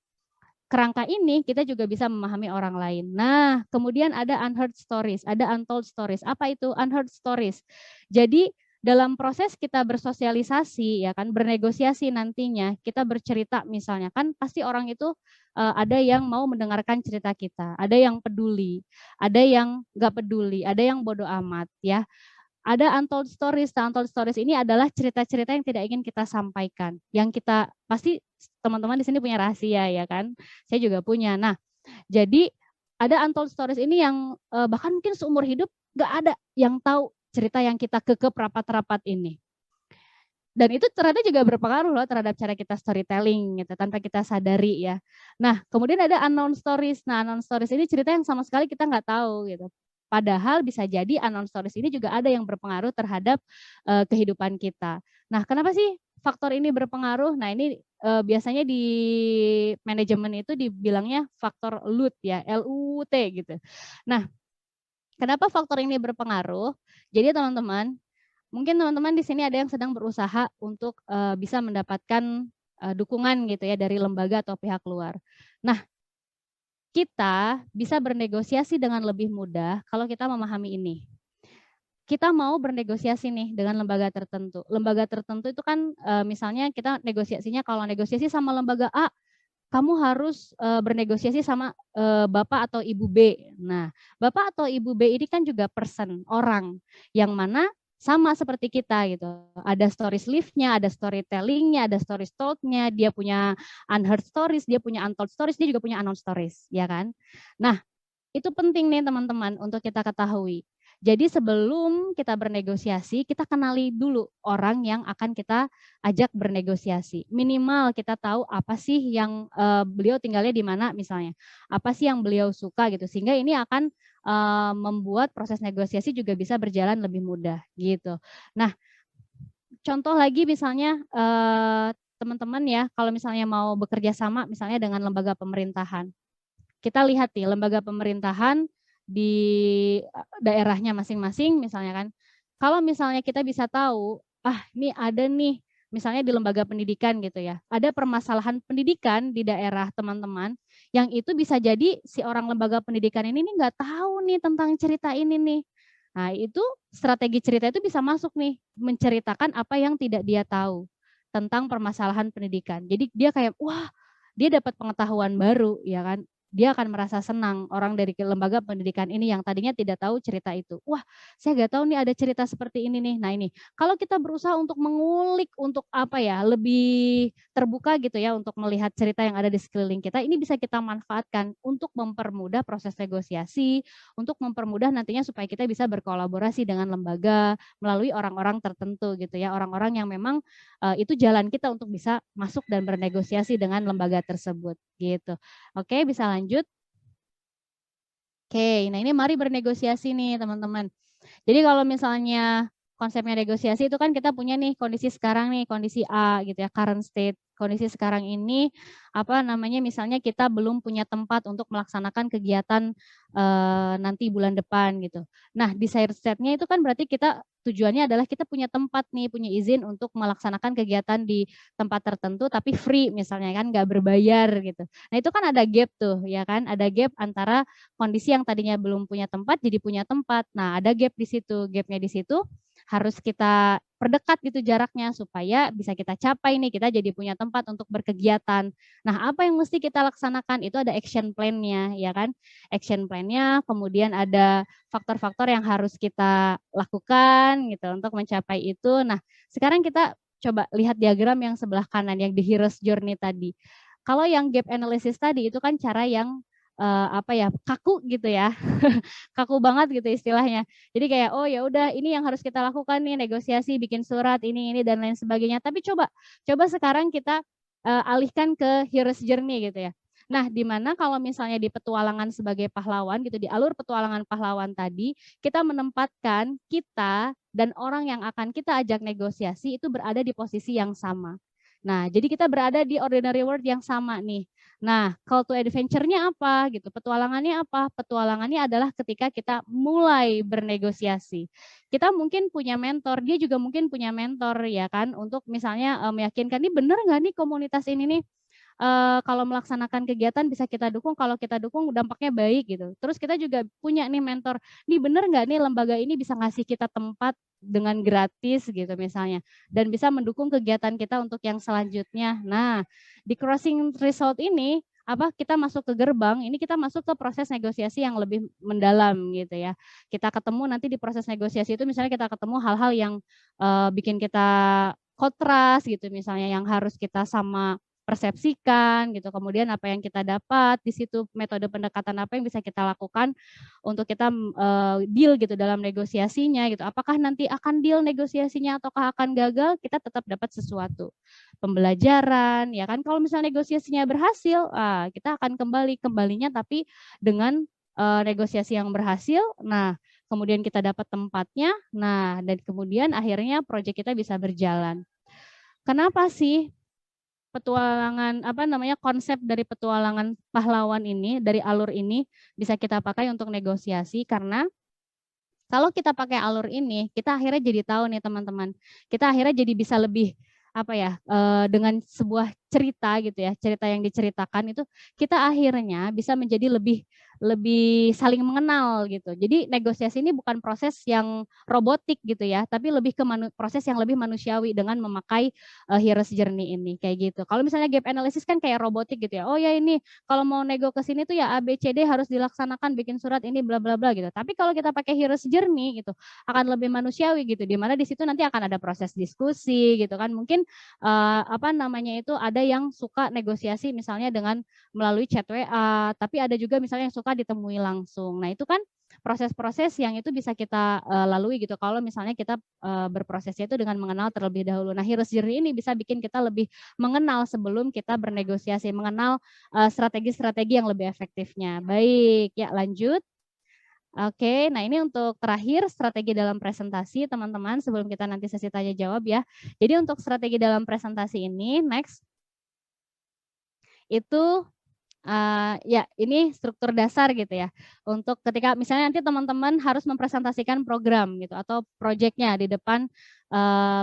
kerangka ini kita juga bisa memahami orang lain. Nah, kemudian ada unheard stories, ada untold stories. Apa itu unheard stories? Jadi dalam proses kita bersosialisasi ya kan, bernegosiasi nantinya, kita bercerita misalnya kan pasti orang itu ada yang mau mendengarkan cerita kita, ada yang peduli, ada yang nggak peduli, ada yang bodoh amat ya. Ada untold stories. Untold stories ini adalah cerita-cerita yang tidak ingin kita sampaikan, yang kita pasti teman-teman di sini punya rahasia ya kan, saya juga punya. Nah, jadi ada untold stories ini yang bahkan mungkin seumur hidup nggak ada yang tahu cerita yang kita kekep rapat-rapat ini. Dan itu ternyata juga berpengaruh loh terhadap cara kita storytelling gitu, tanpa kita sadari ya. Nah, kemudian ada unknown stories. Nah, unknown stories ini cerita yang sama sekali kita nggak tahu gitu. Padahal bisa jadi unknown stories ini juga ada yang berpengaruh terhadap kehidupan kita. Nah, kenapa sih faktor ini berpengaruh? Nah, ini biasanya di manajemen itu dibilangnya faktor LUT ya, LUT gitu. Nah, kenapa faktor ini berpengaruh? Jadi teman-teman, mungkin teman-teman di sini ada yang sedang berusaha untuk bisa mendapatkan dukungan gitu ya dari lembaga atau pihak luar. Nah, kita bisa bernegosiasi dengan lebih mudah kalau kita memahami ini. Kita mau bernegosiasi nih dengan lembaga tertentu. Lembaga tertentu itu kan misalnya kita negosiasinya, kalau negosiasi sama lembaga A, kamu harus bernegosiasi sama Bapak atau Ibu B. Nah, Bapak atau Ibu B ini kan juga person, orang, yang mana sama seperti kita gitu. Ada stories live-nya, ada storytelling-nya, ada stories told-nya, dia punya unheard stories, dia punya untold stories, dia juga punya unknown stories, ya kan? Nah, itu penting nih teman-teman untuk kita ketahui. Jadi sebelum kita bernegosiasi, kita kenali dulu orang yang akan kita ajak bernegosiasi. Minimal kita tahu apa sih yang beliau tinggalnya di mana misalnya. Apa sih yang beliau suka gitu. Sehingga ini akan membuat proses negosiasi juga bisa berjalan lebih mudah gitu. Nah, contoh lagi misalnya teman-teman ya, kalau misalnya mau bekerja sama misalnya dengan lembaga pemerintahan. Kita lihat nih lembaga pemerintahan di daerahnya masing-masing misalnya kan. Kalau misalnya kita bisa tahu, ini ada nih misalnya di lembaga pendidikan gitu ya. Ada permasalahan pendidikan di daerah teman-teman yang itu bisa jadi si orang lembaga pendidikan ini nih nggak tahu nih tentang cerita ini nih. Nah, itu strategi cerita itu bisa masuk nih menceritakan apa yang tidak dia tahu tentang permasalahan pendidikan. Jadi dia kayak wah, dia dapat pengetahuan baru ya kan. Dia akan merasa senang orang dari lembaga pendidikan ini yang tadinya tidak tahu cerita itu. Wah, saya nggak tahu nih ada cerita seperti ini nih. Nah ini, kalau kita berusaha untuk mengulik untuk apa ya, lebih terbuka gitu ya untuk melihat cerita yang ada di sekeliling kita, ini bisa kita manfaatkan untuk mempermudah proses negosiasi, untuk mempermudah nantinya supaya kita bisa berkolaborasi dengan lembaga melalui orang-orang tertentu gitu ya, orang-orang yang memang itu jalan kita untuk bisa masuk dan bernegosiasi dengan lembaga tersebut gitu. Oke, bisa lanjut. Oke, nah ini mari bernegosiasi nih teman-teman. Jadi kalau misalnya konsepnya negosiasi itu kan kita punya nih kondisi sekarang nih, kondisi A gitu ya, current state. Kondisi sekarang ini apa namanya misalnya kita belum punya tempat untuk melaksanakan kegiatan nanti bulan depan gitu. Nah, desired state-nya itu kan berarti kita tujuannya adalah kita punya tempat nih, punya izin untuk melaksanakan kegiatan di tempat tertentu tapi free misalnya kan, nggak berbayar gitu. Nah, itu kan ada gap tuh ya kan, ada gap antara kondisi yang tadinya belum punya tempat jadi punya tempat. Nah, ada gap di situ. Gapnya di situ harus kita perdekat gitu jaraknya supaya bisa kita capai nih, kita jadi punya tempat untuk berkegiatan. Nah, apa yang mesti kita laksanakan? Itu ada action plan-nya ya kan. Action plan-nya, kemudian ada faktor-faktor yang harus kita lakukan gitu untuk mencapai itu. Nah, sekarang kita coba lihat diagram yang sebelah kanan yang di hero's journey tadi. Kalau yang gap analysis tadi itu kan cara yang apa ya, kaku gitu ya. Kaku banget gitu istilahnya. Jadi kayak oh ya udah ini yang harus kita lakukan nih, negosiasi, bikin surat ini dan lain sebagainya. Tapi coba sekarang kita alihkan ke hero's journey gitu ya. Nah, di mana kalau misalnya di petualangan sebagai pahlawan gitu, di alur petualangan pahlawan tadi, kita menempatkan kita dan orang yang akan kita ajak negosiasi itu berada di posisi yang sama. Nah, jadi kita berada di ordinary world yang sama nih. Nah, call to adventure-nya apa gitu? Petualangannya apa? Petualangannya adalah ketika kita mulai bernegosiasi. Kita mungkin punya mentor, dia juga mungkin punya mentor ya kan, untuk misalnya meyakinkan, ini benar nggak nih komunitas ini nih? Kalau melaksanakan kegiatan bisa kita dukung, kalau kita dukung dampaknya baik gitu. Terus kita juga punya nih mentor, nih bener nggak nih lembaga ini bisa ngasih kita tempat dengan gratis gitu misalnya, dan bisa mendukung kegiatan kita untuk yang selanjutnya. Nah, di crossing result ini, kita masuk ke gerbang, ini kita masuk ke proses negosiasi yang lebih mendalam gitu ya. Kita ketemu nanti di proses negosiasi itu misalnya kita ketemu hal-hal yang bikin kita kontras gitu misalnya, yang harus kita sama persepsikan gitu, kemudian apa yang kita dapat di situ, metode pendekatan apa yang bisa kita lakukan untuk kita deal gitu dalam negosiasinya gitu. Apakah nanti akan deal negosiasinya ataukah akan gagal, kita tetap dapat sesuatu. Pembelajaran ya kan, kalau misalnya negosiasinya berhasil, kita akan kembalinya tapi dengan negosiasi yang berhasil. Nah, kemudian kita dapat tempatnya. Nah, dan kemudian akhirnya proyek kita bisa berjalan. Kenapa sih petualangan konsep dari petualangan pahlawan ini, dari alur ini bisa kita pakai untuk negosiasi? Karena Kalau kita pakai alur ini, kita akhirnya jadi tahu nih teman-teman. Kita akhirnya jadi bisa lebih apa ya, dengan sebuah cerita gitu ya, cerita yang diceritakan itu kita akhirnya bisa menjadi lebih saling mengenal gitu. Jadi negosiasi ini bukan proses yang robotik gitu ya, tapi lebih ke proses yang lebih manusiawi dengan memakai hero's journey ini kayak gitu. Kalau misalnya gap analysis kan kayak robotik gitu ya. Oh ya ini kalau mau nego ke sini tuh ya A B C D harus dilaksanakan, bikin surat ini bla bla bla gitu. Tapi kalau kita pakai hero's journey gitu akan lebih manusiawi gitu. Di mana di situ nanti akan ada proses diskusi gitu kan. Mungkin apa namanya itu ada yang suka negosiasi misalnya dengan melalui chat WA, tapi ada juga misalnya yang suka ditemui langsung. Nah, itu kan proses-proses yang itu bisa kita lalui gitu kalau misalnya kita berprosesnya itu dengan mengenal terlebih dahulu. Nah, hero's journey ini bisa bikin kita lebih mengenal sebelum kita bernegosiasi, mengenal strategi-strategi yang lebih efektifnya. Baik, ya lanjut. Oke, nah ini untuk terakhir strategi dalam presentasi teman-teman sebelum kita nanti sesi tanya jawab ya. Jadi untuk strategi dalam presentasi ini, next, itu ya ini struktur dasar gitu ya. Untuk ketika misalnya nanti teman-teman harus mempresentasikan program gitu atau proyeknya di depan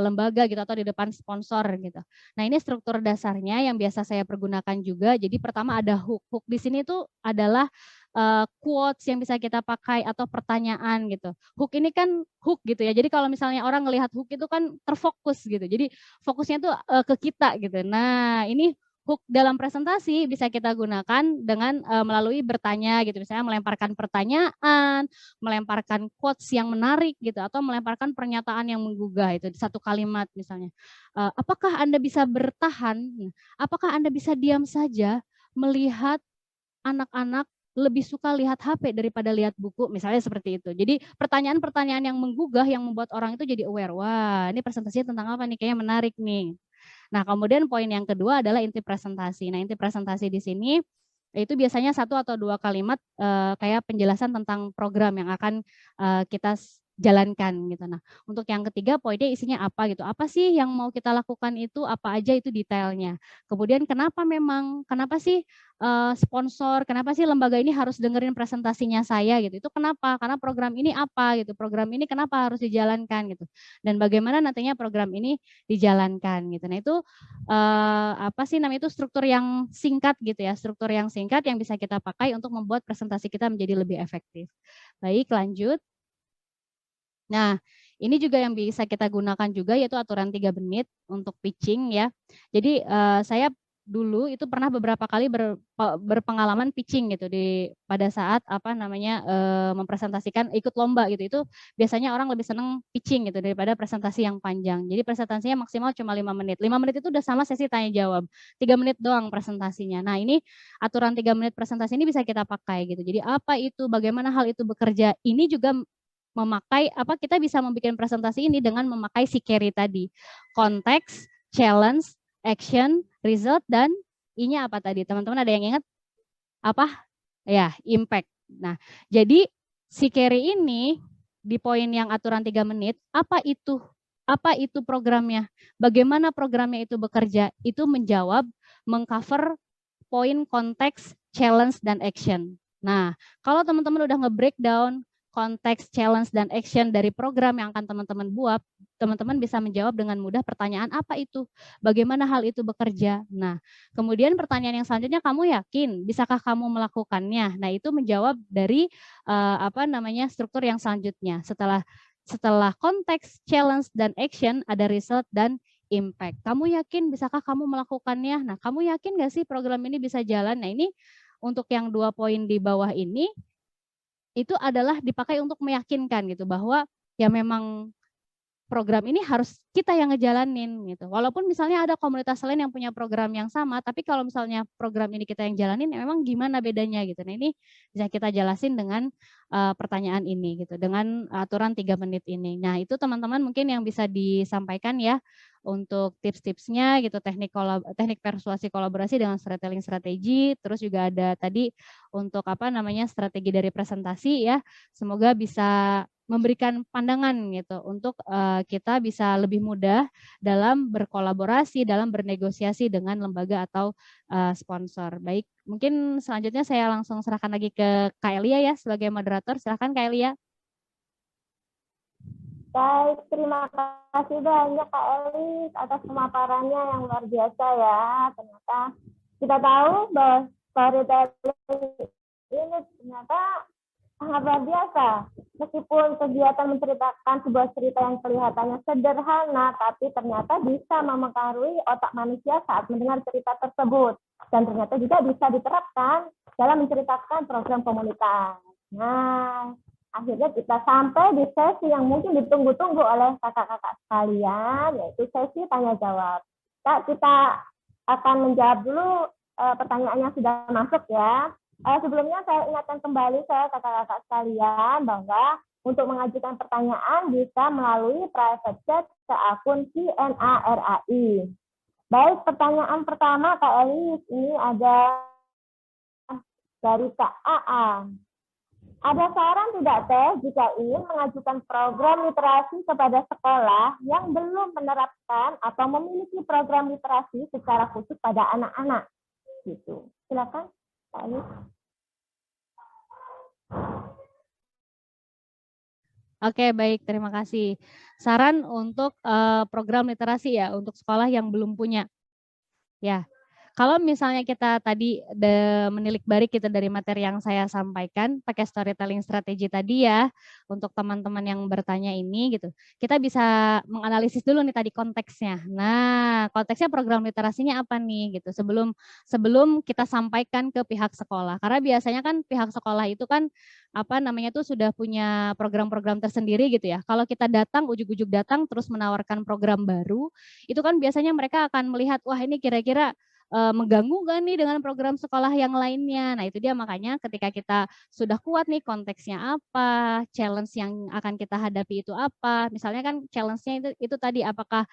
lembaga gitu atau di depan sponsor gitu. Nah ini struktur dasarnya yang biasa saya pergunakan juga. Jadi pertama ada hook. Hook di sini tuh adalah quotes yang bisa kita pakai atau pertanyaan gitu. Hook ini kan hook gitu ya. Jadi kalau misalnya orang ngelihat hook itu kan terfokus gitu. Jadi fokusnya tuh ke kita gitu. Nah ini hook dalam presentasi bisa kita gunakan dengan melalui bertanya gitu, misalnya melemparkan pertanyaan, melemparkan quotes yang menarik gitu, atau melemparkan pernyataan yang menggugah itu satu kalimat misalnya. Apakah Anda bisa bertahan? Apakah Anda bisa diam saja melihat anak-anak lebih suka lihat HP daripada lihat buku, misalnya seperti itu. Jadi pertanyaan-pertanyaan yang menggugah yang membuat orang itu jadi aware, wah ini presentasinya tentang apa nih, kayaknya menarik nih. Nah, kemudian poin yang kedua adalah inti presentasi. Nah, inti presentasi di sini itu biasanya 1 atau 2 kalimat kayak penjelasan tentang program yang akan kita jalankan gitu. Nah, untuk yang ketiga poinnya isinya apa gitu. Apa sih yang mau kita lakukan itu, apa aja itu detailnya. Kemudian kenapa sih sponsor, kenapa sih lembaga ini harus dengerin presentasinya saya gitu. Itu kenapa? Karena program ini apa gitu. Program ini kenapa harus dijalankan gitu. Dan bagaimana nantinya program ini dijalankan gitu. Nah, itu apa sih namanya itu struktur yang singkat gitu ya. Struktur yang singkat yang bisa kita pakai untuk membuat presentasi kita menjadi lebih efektif. Baik, lanjut. Nah, ini juga yang bisa kita gunakan juga yaitu aturan 3 menit untuk pitching ya. Jadi saya dulu itu pernah beberapa kali berpengalaman pitching gitu pada saat apa namanya mempresentasikan ikut lomba gitu. Itu biasanya orang lebih seneng pitching gitu daripada presentasi yang panjang. Jadi presentasinya maksimal cuma 5 menit. 5 menit itu udah sama sesi tanya jawab. 3 menit doang presentasinya. Nah, ini aturan 3 menit presentasi ini bisa kita pakai gitu. Jadi apa itu, bagaimana hal itu bekerja. Ini juga kita bisa membuat presentasi ini dengan memakai si carry tadi. Konteks, challenge, action, result, dan I-nya apa tadi? Teman-teman ada yang ingat? Apa? Ya, impact. Nah, jadi si carry ini di poin yang aturan 3 menit, apa itu? Apa itu programnya? Bagaimana programnya itu bekerja? Itu menjawab, mengcover poin konteks, challenge, dan action. Nah, kalau teman-teman udah nge-breakdown konteks, challenge, dan action dari program yang akan teman-teman buat, teman-teman bisa menjawab dengan mudah pertanyaan apa itu, bagaimana hal itu bekerja. Nah, kemudian pertanyaan yang selanjutnya, kamu yakin, bisakah kamu melakukannya? Nah, itu menjawab dari struktur yang selanjutnya. Setelah konteks, challenge, dan action, ada result dan impact. Kamu yakin, bisakah kamu melakukannya? Nah, kamu yakin nggak sih program ini bisa jalan? Nah, ini untuk yang 2 poin di bawah ini, itu adalah dipakai untuk meyakinkan gitu bahwa ya memang program ini harus kita yang ngejalanin gitu. Walaupun misalnya ada komunitas lain yang punya program yang sama, tapi kalau misalnya program ini kita yang jalanin, ya memang gimana bedanya gitu. Nah ini bisa kita jelasin dengan pertanyaan ini gitu, dengan aturan 3 menit ini. Nah itu teman-teman mungkin yang bisa disampaikan ya untuk tips-tipsnya gitu, teknik persuasi kolaborasi dengan storytelling strategi, terus juga ada tadi untuk strategi dari presentasi ya. Semoga bisa memberikan pandangan gitu untuk kita bisa lebih mudah dalam berkolaborasi, dalam bernegosiasi dengan lembaga atau sponsor. Baik, mungkin selanjutnya saya langsung serahkan lagi ke Kak Elia ya sebagai moderator. Silakan Kak Elia. Baik, terima kasih banyak Kak Elis atas pemaparannya yang luar biasa ya. Ternyata kita tahu bahwa storytelling ini ternyata sangat luar biasa. Meskipun kegiatan menceritakan sebuah cerita yang kelihatannya sederhana, tapi ternyata bisa mempengaruhi otak manusia saat mendengar cerita tersebut. Dan ternyata juga bisa diterapkan dalam menceritakan program komunitas. Nah, akhirnya kita sampai di sesi yang mungkin ditunggu-tunggu oleh kakak-kakak sekalian, yaitu sesi tanya-jawab. Kita akan menjawab dulu pertanyaan yang sudah masuk ya. Sebelumnya saya ingatkan kembali kakak-kakak sekalian bahwa untuk mengajukan pertanyaan bisa melalui private chat ke akun CNARAI. Baik, pertanyaan pertama Kak Elis, ini ada dari Kak AA. Ada saran tidak Teh jika ingin mengajukan program literasi kepada sekolah yang belum menerapkan atau memiliki program literasi secara khusus pada anak-anak? Gitu. Silakan, Pak Elis. Oke, baik, terima kasih. Saran untuk program literasi ya, untuk sekolah yang belum punya. Ya, kalau misalnya kita tadi menilik balik kita dari materi yang saya sampaikan, pakai storytelling strategi tadi ya, untuk teman-teman yang bertanya ini gitu, kita bisa menganalisis dulu nih tadi konteksnya. Nah, konteksnya program literasinya apa nih gitu, sebelum kita sampaikan ke pihak sekolah. Karena biasanya kan pihak sekolah itu kan apa namanya tuh sudah punya program-program tersendiri gitu ya. Kalau kita datang, ujuk-ujuk datang terus menawarkan program baru, itu kan biasanya mereka akan melihat, wah ini kira-kira mengganggu nggak nih dengan program sekolah yang lainnya. Nah itu dia makanya ketika kita sudah kuat nih konteksnya apa, challenge yang akan kita hadapi itu apa. Misalnya kan challenge-nya itu tadi apakah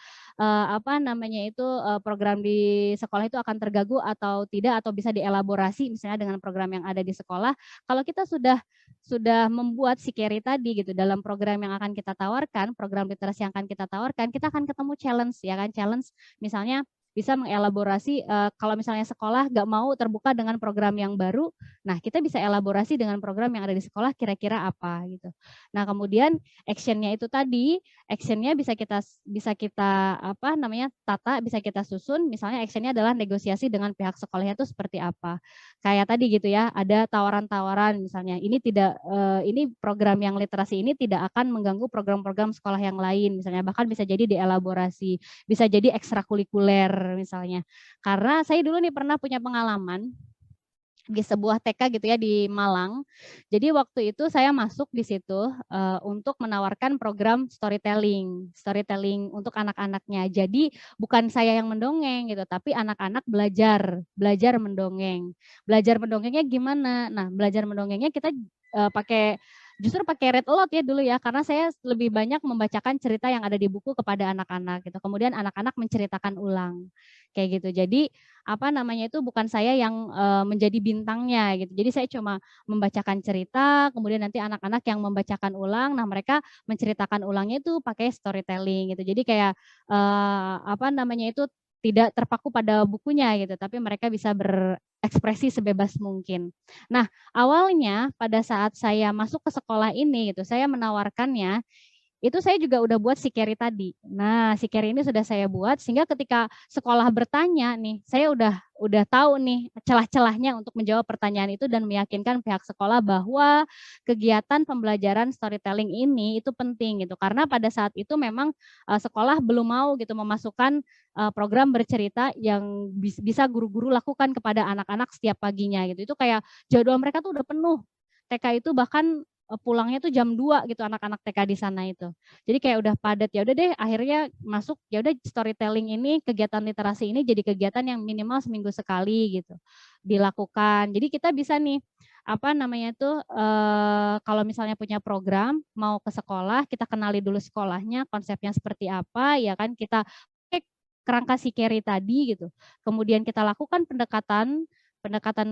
apa namanya itu program di sekolah itu akan terganggu atau tidak atau bisa dielaborasi misalnya dengan program yang ada di sekolah. Kalau kita sudah membuat si carry tadi gitu dalam program yang akan kita tawarkan, program literasi yang akan kita tawarkan, kita akan ketemu challenge ya kan, challenge misalnya bisa mengelaborasi kalau misalnya sekolah nggak mau terbuka dengan program yang baru, nah kita bisa elaborasi dengan program yang ada di sekolah kira-kira apa gitu. Nah kemudian actionnya itu tadi, actionnya bisa kita apa namanya tata, bisa kita susun. Misalnya actionnya adalah negosiasi dengan pihak sekolahnya itu seperti apa. Kayak tadi gitu ya, ada tawaran-tawaran misalnya ini tidak ini program yang literasi ini tidak akan mengganggu program-program sekolah yang lain misalnya, bahkan bisa jadi dielaborasi, bisa jadi ekstrakurikuler misalnya. Karena saya dulu nih pernah punya pengalaman di sebuah TK gitu ya di Malang. Jadi waktu itu saya masuk di situ untuk menawarkan program storytelling untuk anak-anaknya. Jadi bukan saya yang mendongeng gitu, tapi anak-anak belajar mendongeng. Belajar mendongengnya gimana? Nah, belajar mendongengnya kita justru pakai read aloud ya dulu ya, karena saya lebih banyak membacakan cerita yang ada di buku kepada anak-anak gitu. Kemudian anak-anak menceritakan ulang kayak gitu. Jadi apa namanya itu bukan saya yang menjadi bintangnya gitu. Jadi saya cuma membacakan cerita, kemudian nanti anak-anak yang membacakan ulang. Nah mereka menceritakan ulangnya itu pakai storytelling gitu. Jadi kayak apa namanya itu tidak terpaku pada bukunya gitu, tapi mereka bisa berekspresi sebebas mungkin. Nah, awalnya pada saat saya masuk ke sekolah ini gitu, saya menawarkannya itu saya juga udah buat si carry tadi. Nah, si carry ini sudah saya buat sehingga ketika sekolah bertanya nih, saya udah tahu nih celah-celahnya untuk menjawab pertanyaan itu dan meyakinkan pihak sekolah bahwa kegiatan pembelajaran storytelling ini itu penting gitu. Karena pada saat itu memang sekolah belum mau gitu memasukkan program bercerita yang bisa guru-guru lakukan kepada anak-anak setiap paginya gitu. Itu kayak jadwal mereka tuh udah penuh. TK itu bahkan pulangnya tuh jam 2 gitu anak-anak TK di sana itu. Jadi kayak udah padat, ya udah deh akhirnya masuk, ya udah storytelling ini, kegiatan literasi ini jadi kegiatan yang minimal seminggu sekali gitu dilakukan. Jadi kita bisa nih apa namanya tuh kalau misalnya punya program mau ke sekolah, kita kenali dulu sekolahnya, konsepnya seperti apa ya kan, kita cek kerangka si carry tadi gitu. Kemudian kita lakukan pendekatan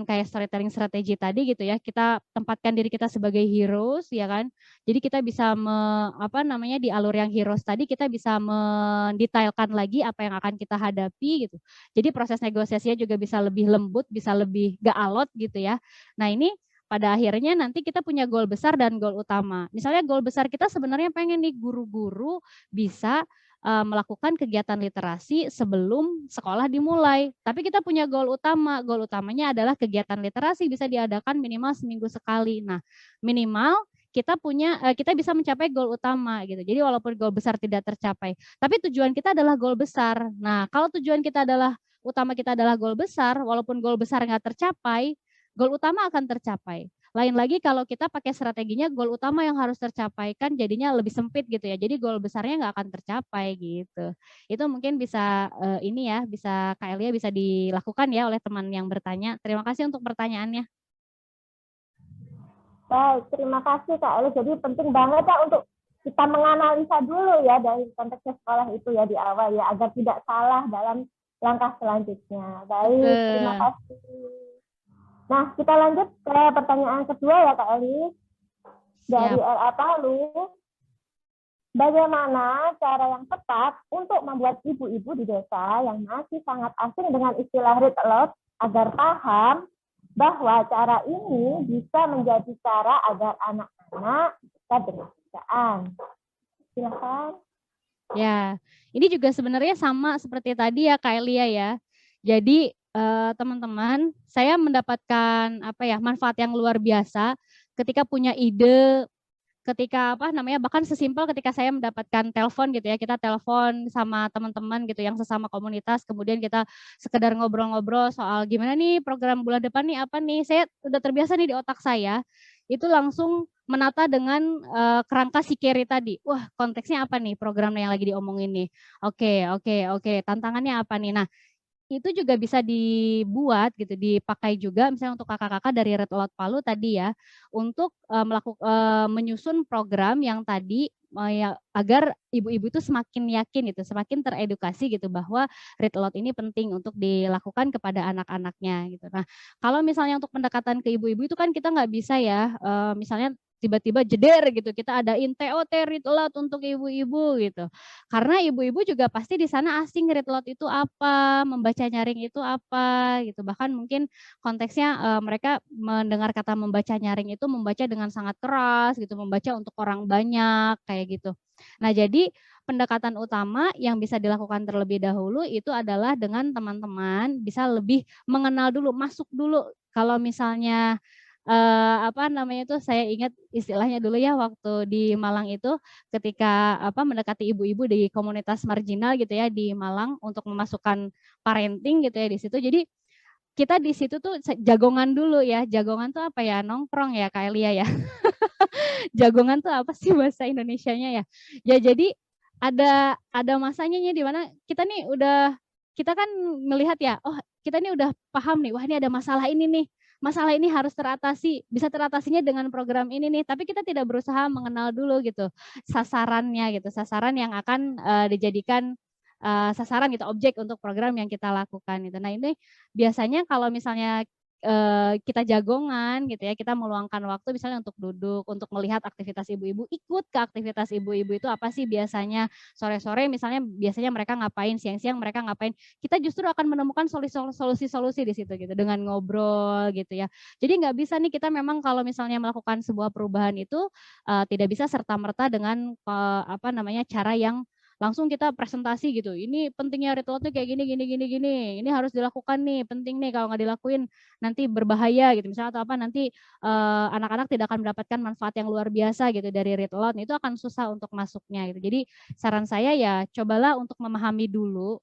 kayak storytelling strategi tadi gitu ya, kita tempatkan diri kita sebagai heroes ya kan. Jadi kita bisa apa namanya di alur yang heroes tadi kita bisa mendetailkan lagi apa yang akan kita hadapi gitu. Jadi proses negosiasinya juga bisa lebih lembut, bisa lebih gak alot gitu ya. Nah, ini pada akhirnya nanti kita punya goal besar dan goal utama. Misalnya goal besar kita sebenarnya pengen nih guru-guru bisa melakukan kegiatan literasi sebelum sekolah dimulai. Tapi kita punya goal utama. Goal utamanya adalah kegiatan literasi bisa diadakan minimal seminggu sekali. Nah, minimal kita bisa mencapai goal utama gitu. Jadi walaupun goal besar tidak tercapai, tapi tujuan kita adalah goal besar. Nah, kalau tujuan kita adalah goal besar, walaupun goal besar nggak tercapai, goal utama akan tercapai. Lain lagi kalau kita pakai strateginya goal utama yang harus tercapai, kan jadinya lebih sempit gitu ya. Jadi goal besarnya nggak akan tercapai gitu. Itu mungkin bisa bisa Kak Elia bisa dilakukan ya oleh teman yang bertanya. Terima kasih untuk pertanyaannya. Baik, terima kasih Kak Eli. Jadi penting banget ya untuk kita menganalisa dulu ya dari konteksnya sekolah itu ya di awal ya, agar tidak salah dalam langkah selanjutnya. Baik, terima kasih. Nah, kita lanjut ke pertanyaan kedua ya Kak Eli. Dari LA Palu. Bagaimana cara yang tepat untuk membuat ibu-ibu di desa yang masih sangat asing dengan istilah read aloud agar paham bahwa cara ini bisa menjadi cara agar anak-anak bisa berbacaan. Silakan. Ya, ini juga sebenarnya sama seperti tadi ya Kak Elia ya. Jadi teman-teman, saya mendapatkan manfaat yang luar biasa ketika punya ide, ketika bahkan sesimpel ketika saya mendapatkan telepon gitu ya, kita telepon sama teman-teman gitu yang sesama komunitas, kemudian kita sekedar ngobrol-ngobrol soal gimana nih program bulan depan nih apa nih, saya udah terbiasa nih di otak saya itu langsung menata dengan kerangka si Kerry tadi. Wah, konteksnya apa nih program yang lagi diomongin nih? Oke, tantangannya apa nih? Nah, itu juga bisa dibuat gitu, dipakai juga misalnya untuk kakak-kakak dari Red Aloud Palu tadi ya, untuk menyusun program yang tadi agar ibu-ibu itu semakin yakin gitu, semakin teredukasi gitu bahwa Red Aloud ini penting untuk dilakukan kepada anak-anaknya gitu. Nah, kalau misalnya untuk pendekatan ke ibu-ibu itu kan kita nggak bisa ya, misalnya tiba-tiba jeder gitu, kita adain TOT Read Aloud untuk ibu-ibu gitu. Karena ibu-ibu juga pasti di sana asing read aloud itu apa, membaca nyaring itu apa gitu. Bahkan mungkin konteksnya mereka mendengar kata membaca nyaring itu membaca dengan sangat keras gitu, membaca untuk orang banyak kayak gitu. Nah, jadi pendekatan utama yang bisa dilakukan terlebih dahulu itu adalah dengan teman-teman bisa lebih mengenal dulu, masuk dulu. Kalau misalnya saya ingat istilahnya dulu ya waktu di Malang itu ketika mendekati ibu-ibu di komunitas marginal gitu ya di Malang untuk memasukkan parenting gitu ya di situ. Jadi kita di situ tuh jagongan dulu ya. Jagongan tuh apa ya? Nongkrong ya Kak Elia ya. Jagongan tuh apa sih bahasa Indonesianya ya? Ya jadi ada masanya nih di mana kita kan melihat ya, oh kita nih udah paham nih, wah ini ada masalah ini nih. Masalah ini harus teratasi, bisa teratasinya dengan program ini nih, tapi kita tidak berusaha mengenal dulu gitu sasarannya gitu, sasaran yang akan dijadikan sasaran gitu, objek untuk program yang kita lakukan gitu. Nah, ini biasanya kalau misalnya kita jagongan gitu ya, kita meluangkan waktu misalnya untuk duduk, untuk melihat aktivitas ibu-ibu, ikut ke aktivitas ibu-ibu itu apa sih biasanya, sore-sore misalnya biasanya mereka ngapain, siang-siang mereka ngapain, kita justru akan menemukan solusi-solusi di situ gitu, dengan ngobrol gitu ya. Jadi nggak bisa nih kita memang kalau misalnya melakukan sebuah perubahan itu tidak bisa serta-merta dengan cara yang langsung kita presentasi gitu. Ini pentingnya read aloud tuh kayak gini. Ini harus dilakukan nih, penting nih kalau nggak dilakuin nanti berbahaya gitu. Misalnya atau apa nanti anak-anak tidak akan mendapatkan manfaat yang luar biasa gitu dari read aloud. Itu akan susah untuk masuknya gitu. Jadi saran saya ya cobalah untuk memahami dulu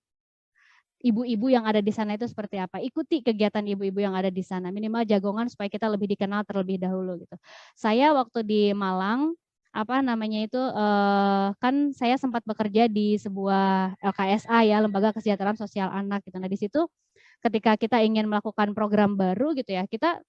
ibu-ibu yang ada di sana itu seperti apa. Ikuti kegiatan ibu-ibu yang ada di sana. Minimal jagongan supaya kita lebih dikenal terlebih dahulu gitu. Saya waktu di Malang kan saya sempat bekerja di sebuah LKSA ya, Lembaga Kesejahteraan Sosial Anak gitu. Nah, di situ ketika kita ingin melakukan program baru gitu ya, kita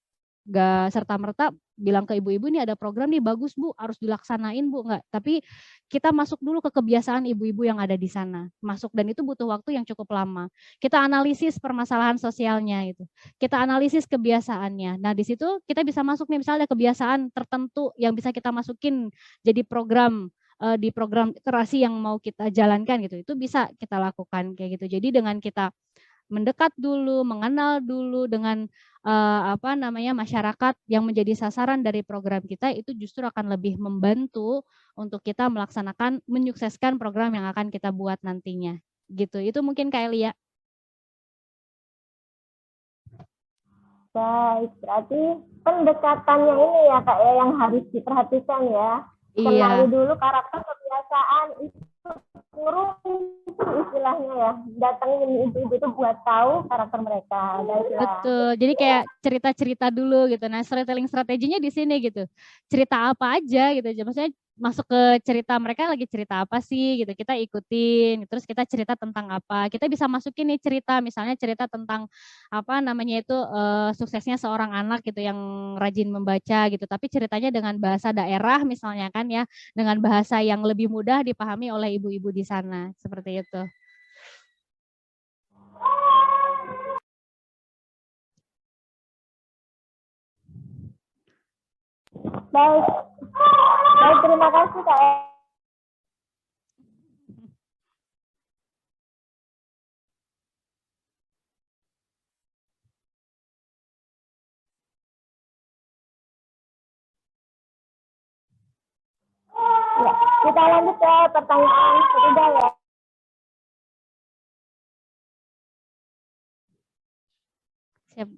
nggak serta-merta bilang ke ibu-ibu ini ada program nih bagus Bu, harus dilaksanain Bu, enggak. Tapi kita masuk dulu ke kebiasaan ibu-ibu yang ada di sana. Masuk dan itu butuh waktu yang cukup lama. Kita analisis permasalahan sosialnya itu. Kita analisis kebiasaannya. Nah, di situ kita bisa masuk nih misalnya kebiasaan tertentu yang bisa kita masukin jadi program di program literasi yang mau kita jalankan gitu. Itu bisa kita lakukan kayak gitu. Jadi dengan kita mendekat dulu, mengenal dulu dengan masyarakat yang menjadi sasaran dari program kita, itu justru akan lebih membantu untuk kita menyukseskan program yang akan kita buat nantinya. Gitu. Itu mungkin Kak Elia. Baik, berarti pendekatannya ini ya Kak ya yang harus diperhatikan ya. Kenali dulu karakter, kebiasaan, itu guru istilahnya ya. Datangin ibu-ibu itu buat tahu karakter mereka. Baiklah. Betul. Jadi kayak cerita-cerita dulu gitu. Nah, storytelling strateginya di sini gitu. Cerita apa aja gitu. Maksudnya masuk ke cerita mereka lagi cerita apa sih gitu. Kita ikutin. Terus kita cerita tentang apa. Kita bisa masukin nih cerita, misalnya cerita tentang suksesnya seorang anak gitu yang rajin membaca gitu. Tapi ceritanya dengan bahasa daerah misalnya kan ya, dengan bahasa yang lebih mudah dipahami oleh ibu-ibu di sana. Seperti itu. Baik, terima kasih Kak. Ya, kita lanjut ke pertanyaan ketiga ya. Siap.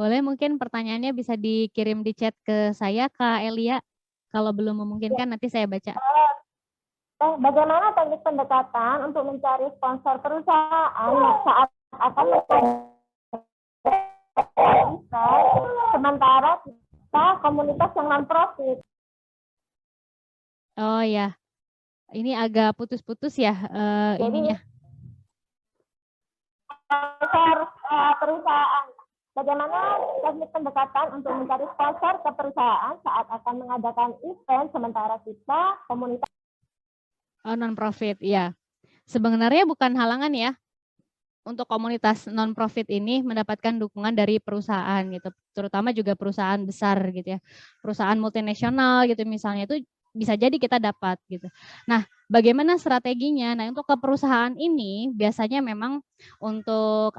Boleh mungkin pertanyaannya bisa dikirim di chat ke saya, Kak Elia. Kalau belum memungkinkan nanti saya baca. Bagaimana teknik pendekatan untuk mencari sponsor perusahaan saat akan sementara kita komunitas yang non-profit? Oh ya, ini agak putus-putus ya ininya. Sponsor perusahaan. Bagaimana teknik pendekatan untuk mencari sponsor ke perusahaan saat akan mengadakan event sementara kita komunitas non-profit, ya. Sebenarnya bukan halangan ya untuk komunitas non-profit ini mendapatkan dukungan dari perusahaan gitu, terutama juga perusahaan besar gitu ya, perusahaan multinasional gitu misalnya, itu bisa jadi kita dapat gitu. Nah, bagaimana strateginya? Nah, untuk ke perusahaan ini biasanya memang untuk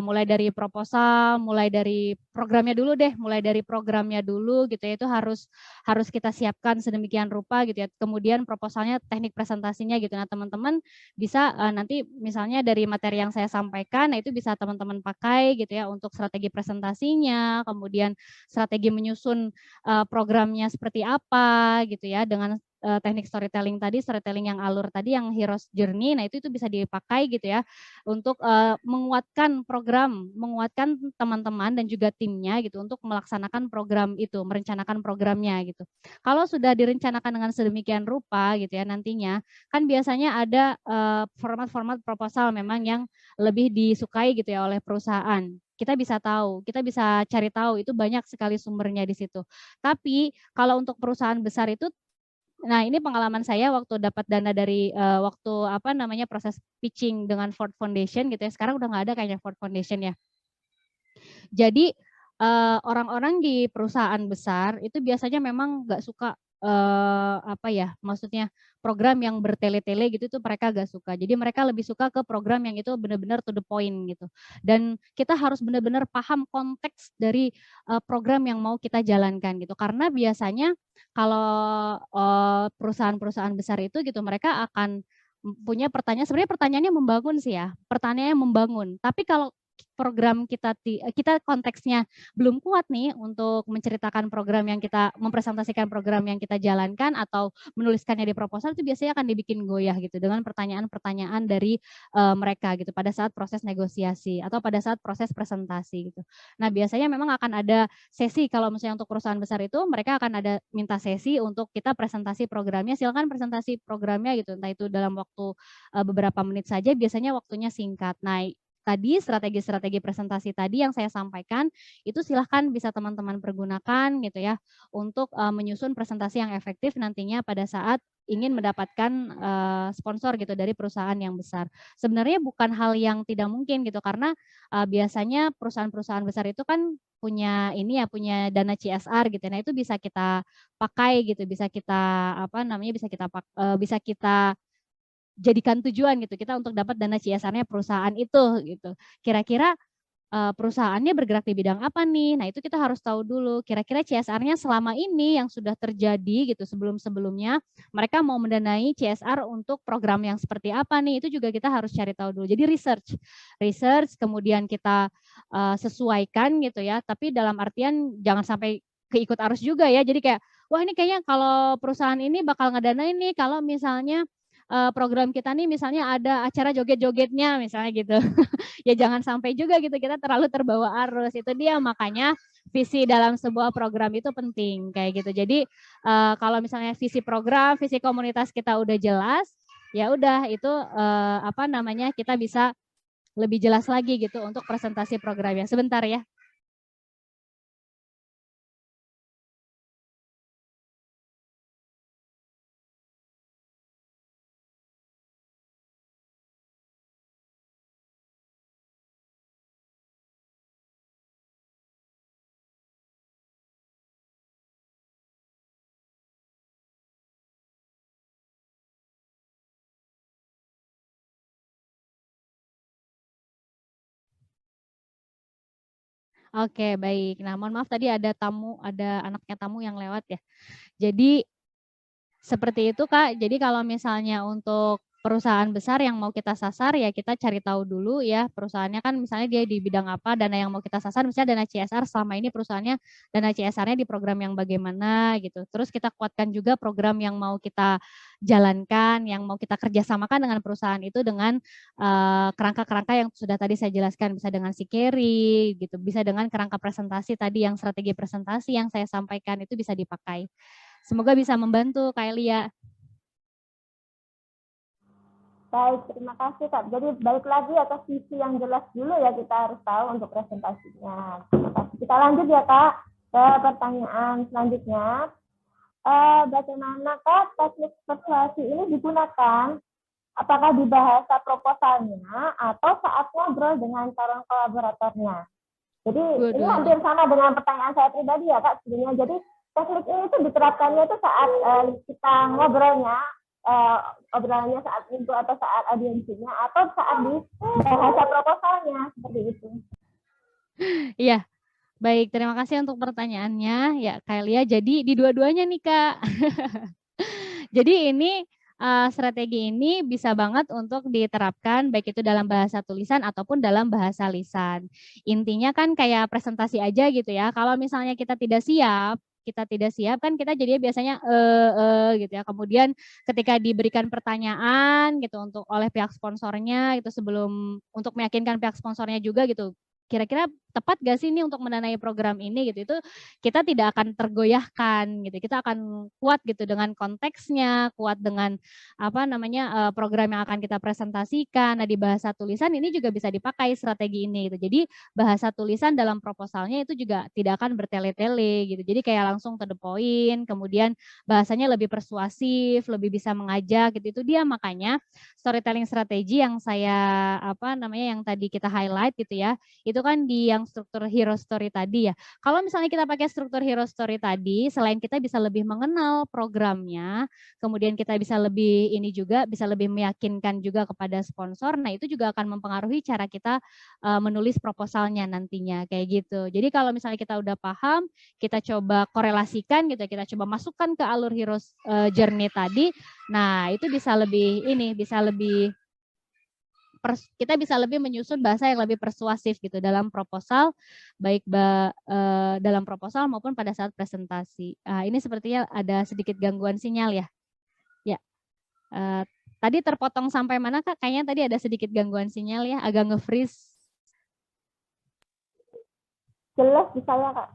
mulai dari proposal, mulai dari programnya dulu deh, gitu ya, itu harus kita siapkan sedemikian rupa gitu ya. Kemudian proposalnya, teknik presentasinya gitu. Nah, teman-teman bisa nanti misalnya dari materi yang saya sampaikan, nah itu bisa teman-teman pakai gitu ya untuk strategi presentasinya, kemudian strategi menyusun programnya seperti apa gitu ya, dengan teknik storytelling tadi, storytelling yang alur tadi, yang hero's journey, nah itu bisa dipakai gitu ya untuk menguatkan teman-teman dan juga timnya gitu untuk melaksanakan program itu, merencanakan programnya gitu. Kalau sudah direncanakan dengan sedemikian rupa gitu ya nantinya, kan biasanya ada format-format proposal memang yang lebih disukai gitu ya oleh perusahaan. Kita bisa cari tahu, itu banyak sekali sumbernya di situ. Tapi kalau untuk perusahaan besar itu, nah ini pengalaman saya waktu dapat dana dari proses pitching dengan Ford Foundation gitu ya. Sekarang udah nggak ada kayaknya Ford Foundation ya. Jadi orang-orang di perusahaan besar itu biasanya memang nggak suka maksudnya program yang bertele-tele gitu, itu mereka gak suka. Jadi mereka lebih suka ke program yang itu benar-benar to the point gitu. Dan kita harus benar-benar paham konteks dari program yang mau kita jalankan gitu. Karena biasanya kalau perusahaan-perusahaan besar itu gitu, mereka akan punya pertanyaan, sebenarnya pertanyaannya membangun sih ya, pertanyaannya membangun. Tapi kalau program kita konteksnya belum kuat nih untuk menceritakan program yang kita, mempresentasikan program yang kita jalankan atau menuliskannya di proposal, itu biasanya akan dibikin goyah gitu dengan pertanyaan-pertanyaan dari mereka gitu pada saat proses negosiasi atau pada saat proses presentasi gitu. Nah, biasanya memang akan ada sesi, kalau misalnya untuk perusahaan besar itu mereka akan ada minta sesi untuk kita presentasi programnya, silakan presentasi programnya gitu, entah itu dalam waktu beberapa menit saja, biasanya waktunya singkat. Nah, tadi, strategi-strategi presentasi tadi yang saya sampaikan, itu silahkan bisa teman-teman pergunakan gitu ya, untuk menyusun presentasi yang efektif nantinya pada saat ingin mendapatkan sponsor gitu dari perusahaan yang besar. Sebenarnya bukan hal yang tidak mungkin gitu, karena biasanya perusahaan-perusahaan besar itu kan punya ini ya, punya dana CSR gitu. Nah, itu bisa kita pakai gitu, bisa kita apa namanya, bisa kita jadikan tujuan gitu kita untuk dapat dana CSR-nya perusahaan itu gitu. Kira-kira perusahaannya bergerak di bidang apa nih? Nah, itu kita harus tahu dulu kira-kira CSR-nya selama ini yang sudah terjadi gitu sebelum-sebelumnya mereka mau mendanai CSR untuk program yang seperti apa nih? Itu juga kita harus cari tahu dulu. Jadi research kemudian kita sesuaikan gitu ya. Tapi dalam artian jangan sampai keikut arus juga ya. Jadi kayak wah ini kayaknya kalau perusahaan ini bakal ngedanain nih kalau misalnya program kita nih misalnya ada acara joget-jogetnya misalnya gitu. Ya jangan sampai juga gitu kita terlalu terbawa arus. Itu dia makanya visi dalam sebuah program itu penting kayak gitu. Jadi kalau misalnya visi program, visi komunitas kita udah jelas, ya udah itu apa namanya kita bisa lebih jelas lagi gitu untuk presentasi programnya. Sebentar ya. Oke, baik. Nah, mohon maaf tadi ada anaknya tamu yang lewat ya. Jadi seperti itu Kak. Jadi kalau misalnya untuk perusahaan besar yang mau kita sasar ya kita cari tahu dulu ya perusahaannya kan misalnya dia di bidang apa, dana yang mau kita sasar misalnya dana CSR selama ini perusahaannya dana CSR-nya di program yang bagaimana gitu. Terus kita kuatkan juga program yang mau kita jalankan, yang mau kita kerjasamakan dengan perusahaan itu dengan kerangka-kerangka yang sudah tadi saya jelaskan, bisa dengan Sikeri gitu, bisa dengan kerangka presentasi tadi yang strategi presentasi yang saya sampaikan itu bisa dipakai. Semoga bisa membantu Kak Elia. Baik, terima kasih Kak. Jadi balik lagi atas visi yang jelas dulu ya kita harus tahu untuk presentasinya. Terima kasih. Kita lanjut ya Kak ke pertanyaan selanjutnya. Bagaimanakah teknik persuasi ini digunakan? Apakah di bahasa proposalnya atau saat ngobrol dengan calon kolaboratornya? Jadi ini hampir sama dengan pertanyaan saya pribadi ya Kak sebelumnya. Jadi teknik ini tuh diterapkannya itu saat kita ngobrolnya, obrolannya saat itu atau saat audiensinya atau saat di bahasa proposalnya seperti itu. Iya, baik. Terima kasih untuk pertanyaannya ya Kak Elia. Jadi di dua-duanya nih Kak. Jadi ini strategi ini bisa banget untuk diterapkan baik itu dalam bahasa tulisan ataupun dalam bahasa lisan. Intinya kan kayak presentasi aja gitu ya. Kalau misalnya kita tidak siap kan kita jadinya biasanya gitu ya. Kemudian ketika diberikan pertanyaan gitu untuk oleh pihak sponsornya itu sebelum untuk meyakinkan pihak sponsornya juga gitu. Kira-kira tepat gak sih ini untuk mendanai program ini gitu, itu kita tidak akan tergoyahkan gitu, kita akan kuat gitu dengan konteksnya, kuat dengan apa namanya program yang akan kita presentasikan. Nah di bahasa tulisan ini juga bisa dipakai strategi ini gitu. Jadi bahasa tulisan dalam proposalnya itu juga tidak akan bertele-tele gitu, jadi kayak langsung to the point, kemudian bahasanya lebih persuasif, lebih bisa mengajak gitu. Itu dia makanya storytelling strategi yang saya apa namanya yang tadi kita highlight gitu ya, itu kan di yang struktur hero story tadi ya. Kalau misalnya kita pakai struktur hero story tadi, selain kita bisa lebih mengenal programnya, kemudian kita bisa lebih ini juga bisa lebih meyakinkan juga kepada sponsor. Nah, itu juga akan mempengaruhi cara kita menulis proposalnya nantinya kayak gitu. Jadi kalau misalnya kita udah paham, kita coba korelasikan gitu, kita coba masukkan ke alur hero journey tadi. Nah, itu bisa lebih kita bisa lebih menyusun bahasa yang lebih persuasif gitu dalam proposal, baik dalam proposal maupun pada saat presentasi. Ini sepertinya ada sedikit gangguan sinyal ya. Ya, tadi terpotong sampai mana Kak? Kayaknya tadi ada sedikit gangguan sinyal ya, agak nge-freeze. Jelas di saya Kak.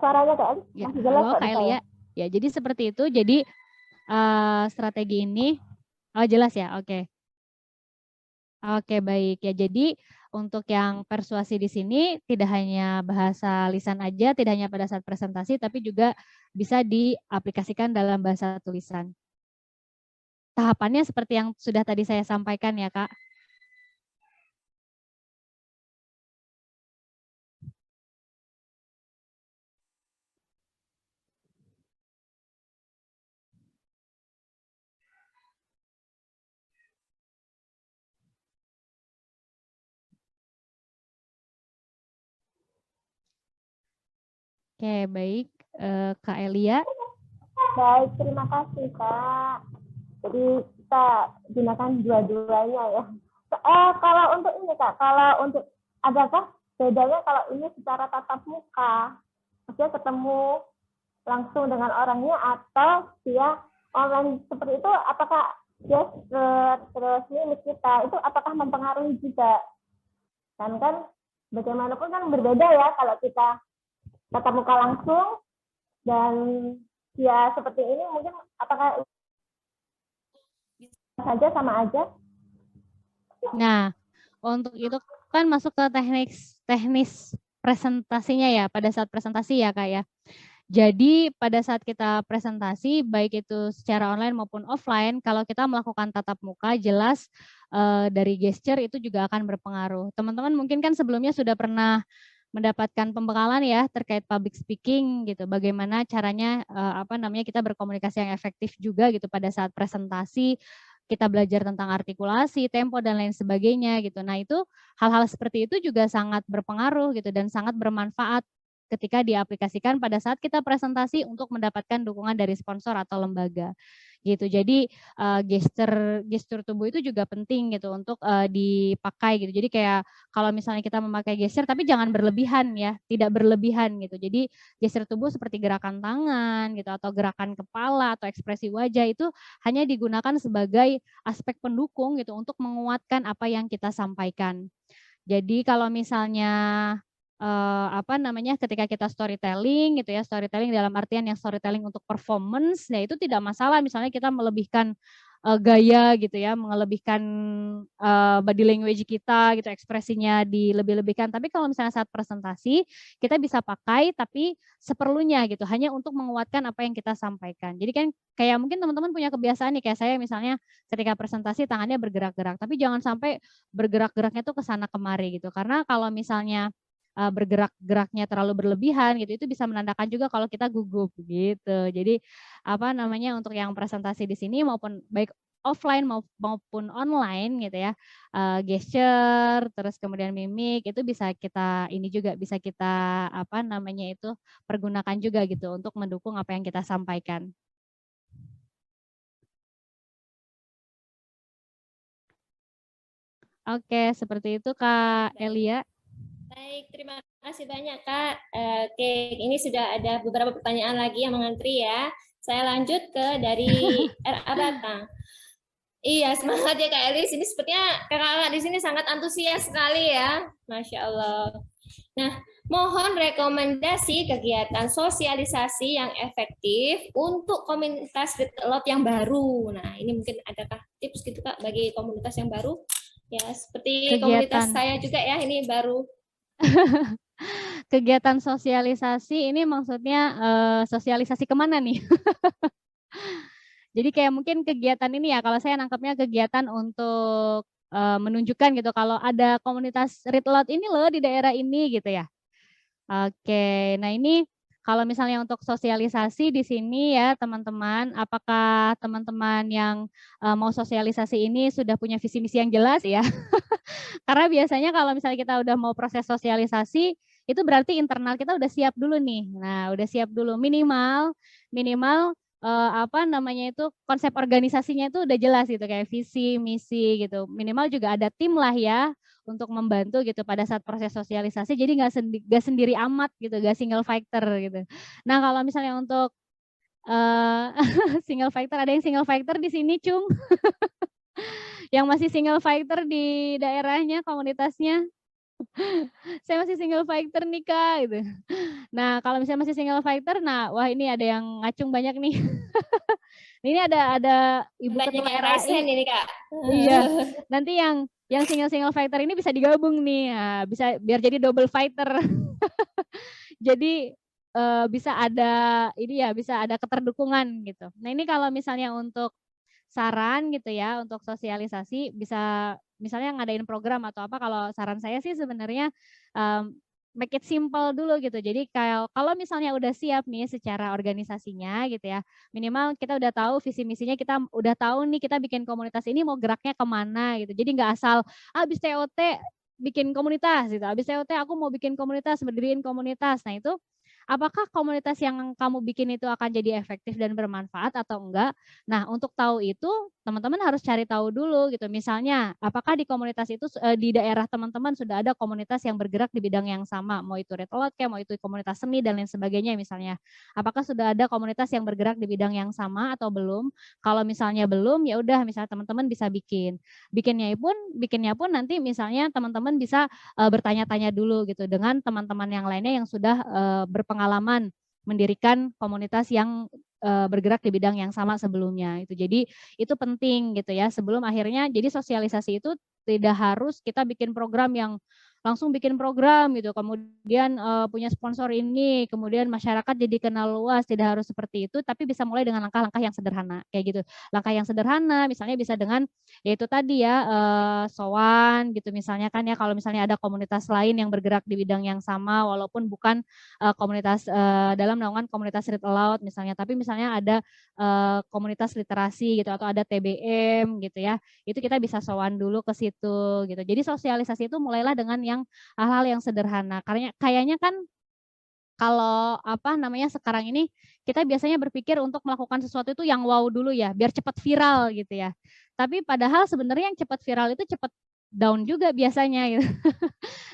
Suaranya Kak, ya, masih jelas halo Kak Elia. Ya, jadi seperti itu. Jadi strategi ini, oh jelas ya, oke. Oke, baik ya. Jadi untuk yang persuasi di sini tidak hanya bahasa lisan aja, tidak hanya pada saat presentasi, tapi juga bisa diaplikasikan dalam bahasa tulisan. Tahapannya seperti yang sudah tadi saya sampaikan ya, Kak. Oke, baik. Kak Elia. Baik, terima kasih Kak. Jadi kita gunakan dua-duanya ya. Kalau untuk ini Kak, kalau untuk adakah bedanya kalau ini secara tatap muka? Maksudnya ketemu langsung dengan orangnya atau via online seperti itu, apakah gesture terus mimik kita itu apakah mempengaruhi juga? Kan bagaimanapun kan berbeda ya kalau kita tatap muka langsung dan ya seperti ini mungkin apakah saja sama aja? Nah, untuk itu kan masuk ke teknis presentasinya ya, pada saat presentasi ya Kak ya. Jadi pada saat kita presentasi, baik itu secara online maupun offline, kalau kita melakukan tatap muka, jelas dari gesture itu juga akan berpengaruh. Teman-teman mungkin kan sebelumnya sudah pernah mendapatkan pembekalan ya terkait public speaking gitu, bagaimana caranya kita berkomunikasi yang efektif juga gitu pada saat presentasi, kita belajar tentang artikulasi, tempo dan lain sebagainya gitu. Nah, itu hal-hal seperti itu juga sangat berpengaruh gitu dan sangat bermanfaat ketika diaplikasikan pada saat kita presentasi untuk mendapatkan dukungan dari sponsor atau lembaga gitu. Jadi gestur tubuh itu juga penting gitu untuk dipakai gitu. Jadi kayak kalau misalnya kita memakai gestur tapi jangan berlebihan ya, tidak berlebihan gitu. Jadi gestur tubuh seperti gerakan tangan gitu atau gerakan kepala atau ekspresi wajah itu hanya digunakan sebagai aspek pendukung gitu untuk menguatkan apa yang kita sampaikan. Jadi kalau misalnya ketika kita storytelling gitu ya, storytelling dalam artian yang storytelling untuk performance, ya itu tidak masalah misalnya kita melebihkan gaya gitu ya, melebihkan body language kita gitu, ekspresinya dilebih-lebihkan. Tapi kalau misalnya saat presentasi, kita bisa pakai tapi seperlunya gitu, hanya untuk menguatkan apa yang kita sampaikan. Jadi kan kayak mungkin teman-teman punya kebiasaan nih, kayak saya misalnya ketika presentasi tangannya bergerak-gerak, tapi jangan sampai bergerak-geraknya tuh ke sana kemari gitu. Karena kalau misalnya bergerak-geraknya terlalu berlebihan gitu, itu bisa menandakan juga kalau kita gugup gitu. Jadi untuk yang presentasi di sini maupun baik offline maupun online gitu ya, gesture, terus kemudian mimik itu bisa kita pergunakan juga gitu untuk mendukung apa yang kita sampaikan. Oke, seperti itu Kak Elia. Baik, terima kasih banyak Kak. Oke, ini sudah ada beberapa pertanyaan lagi yang mengantri ya. Saya lanjut ke dari RA Batang. Iya, semangat ya Kak Elis. Ini sepertinya kakak-kakak di sini sangat antusias sekali ya. Masya Allah. Nah, mohon rekomendasi kegiatan sosialisasi yang efektif untuk komunitas Read-A-Lot yang baru. Nah, ini mungkin adakah tips gitu Kak bagi komunitas yang baru? Ya, seperti komunitas saya juga ya, ini baru. Kegiatan sosialisasi ini maksudnya sosialisasi kemana nih? Jadi kayak mungkin kegiatan ini ya, kalau saya nangkapnya kegiatan untuk menunjukkan gitu kalau ada komunitas Read-A-Lot ini loh di daerah ini gitu ya. Oke, nah ini kalau misalnya untuk sosialisasi di sini ya teman-teman, apakah teman-teman yang mau sosialisasi ini sudah punya visi misi yang jelas ya? Karena biasanya kalau misalnya kita udah mau proses sosialisasi, itu berarti internal kita udah siap dulu nih. Nah, udah siap dulu minimal konsep organisasinya itu udah jelas gitu kayak visi, misi gitu. Minimal juga ada tim lah ya untuk membantu gitu pada saat proses sosialisasi. Jadi nggak sendiri amat gitu, nggak single fighter gitu. Nah, kalau misalnya untuk single fighter, ada yang single fighter di sini, Cung? Yang masih single fighter di daerahnya, komunitasnya? Saya masih single fighter nih Kak gitu. Nah, kalau misalnya masih single fighter, nah wah ini ada yang ngacung banyak nih. Ini ada Ibu Banyak Ketua yang RAI. ini Kak. Iya. Nanti yang yang single fighter ini bisa digabung nih, nah, bisa biar jadi double fighter. Jadi bisa ada ini ya, bisa ada keterdukungan gitu. Nah ini kalau misalnya untuk saran gitu ya, untuk sosialisasi bisa misalnya ngadain program atau apa, kalau saran saya sih sebenarnya make it simple dulu gitu. Jadi kalau misalnya udah siap nih secara organisasinya gitu ya, minimal kita udah tahu visi misinya, kita udah tahu nih kita bikin komunitas ini mau geraknya kemana gitu. Jadi nggak asal habis TOT bikin komunitas gitu, habis TOT aku mau bikin komunitas, berdiriin komunitas. Nah itu apakah komunitas yang kamu bikin itu akan jadi efektif dan bermanfaat atau enggak? Nah, untuk tahu itu teman-teman harus cari tahu dulu gitu. Misalnya, apakah di komunitas itu di daerah teman-teman sudah ada komunitas yang bergerak di bidang yang sama, mau itu retelot kayak mau itu komunitas seni dan lain sebagainya misalnya. Apakah sudah ada komunitas yang bergerak di bidang yang sama atau belum? Kalau misalnya belum, ya udah misalnya teman-teman bisa bikin. Bikinnya pun nanti misalnya teman-teman bisa bertanya-tanya dulu gitu dengan teman-teman yang lainnya yang sudah berpengalaman mendirikan komunitas yang bergerak di bidang yang sama sebelumnya itu. Jadi itu penting gitu ya, sebelum akhirnya jadi sosialisasi itu tidak harus kita bikin program yang langsung bikin program gitu, kemudian punya sponsor ini, kemudian masyarakat jadi kenal luas, tidak harus seperti itu, tapi bisa mulai dengan langkah-langkah yang sederhana kayak gitu. Langkah yang sederhana misalnya bisa dengan yaitu tadi ya sowan gitu misalnya kan ya, kalau misalnya ada komunitas lain yang bergerak di bidang yang sama walaupun bukan komunitas dalam naungan komunitas Read Aloud misalnya, tapi misalnya ada komunitas literasi gitu atau ada TBM gitu ya, itu kita bisa sowan dulu ke situ gitu. Jadi sosialisasi itu mulailah dengan yang hal-hal yang sederhana. Karena kayaknya kan kalau apa namanya sekarang ini kita biasanya berpikir untuk melakukan sesuatu itu yang wow dulu ya, biar cepat viral gitu ya. Tapi padahal sebenarnya yang cepat viral itu cepat down juga biasanya gitu.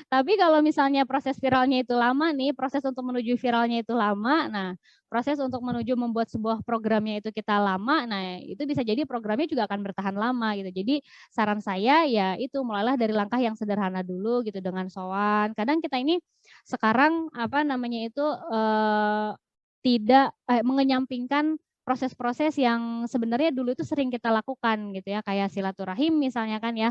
Tapi kalau misalnya proses viralnya itu lama nih, proses untuk menuju viralnya itu lama, nah proses untuk menuju membuat sebuah programnya itu kita lama, nah itu bisa jadi programnya juga akan bertahan lama gitu. Jadi saran saya ya itu mulailah dari langkah yang sederhana dulu gitu dengan sowan. Kadang kita ini sekarang apa namanya itu tidak mengenyampingkan proses-proses yang sebenarnya dulu itu sering kita lakukan gitu ya, kayak silaturahim misalnya kan ya,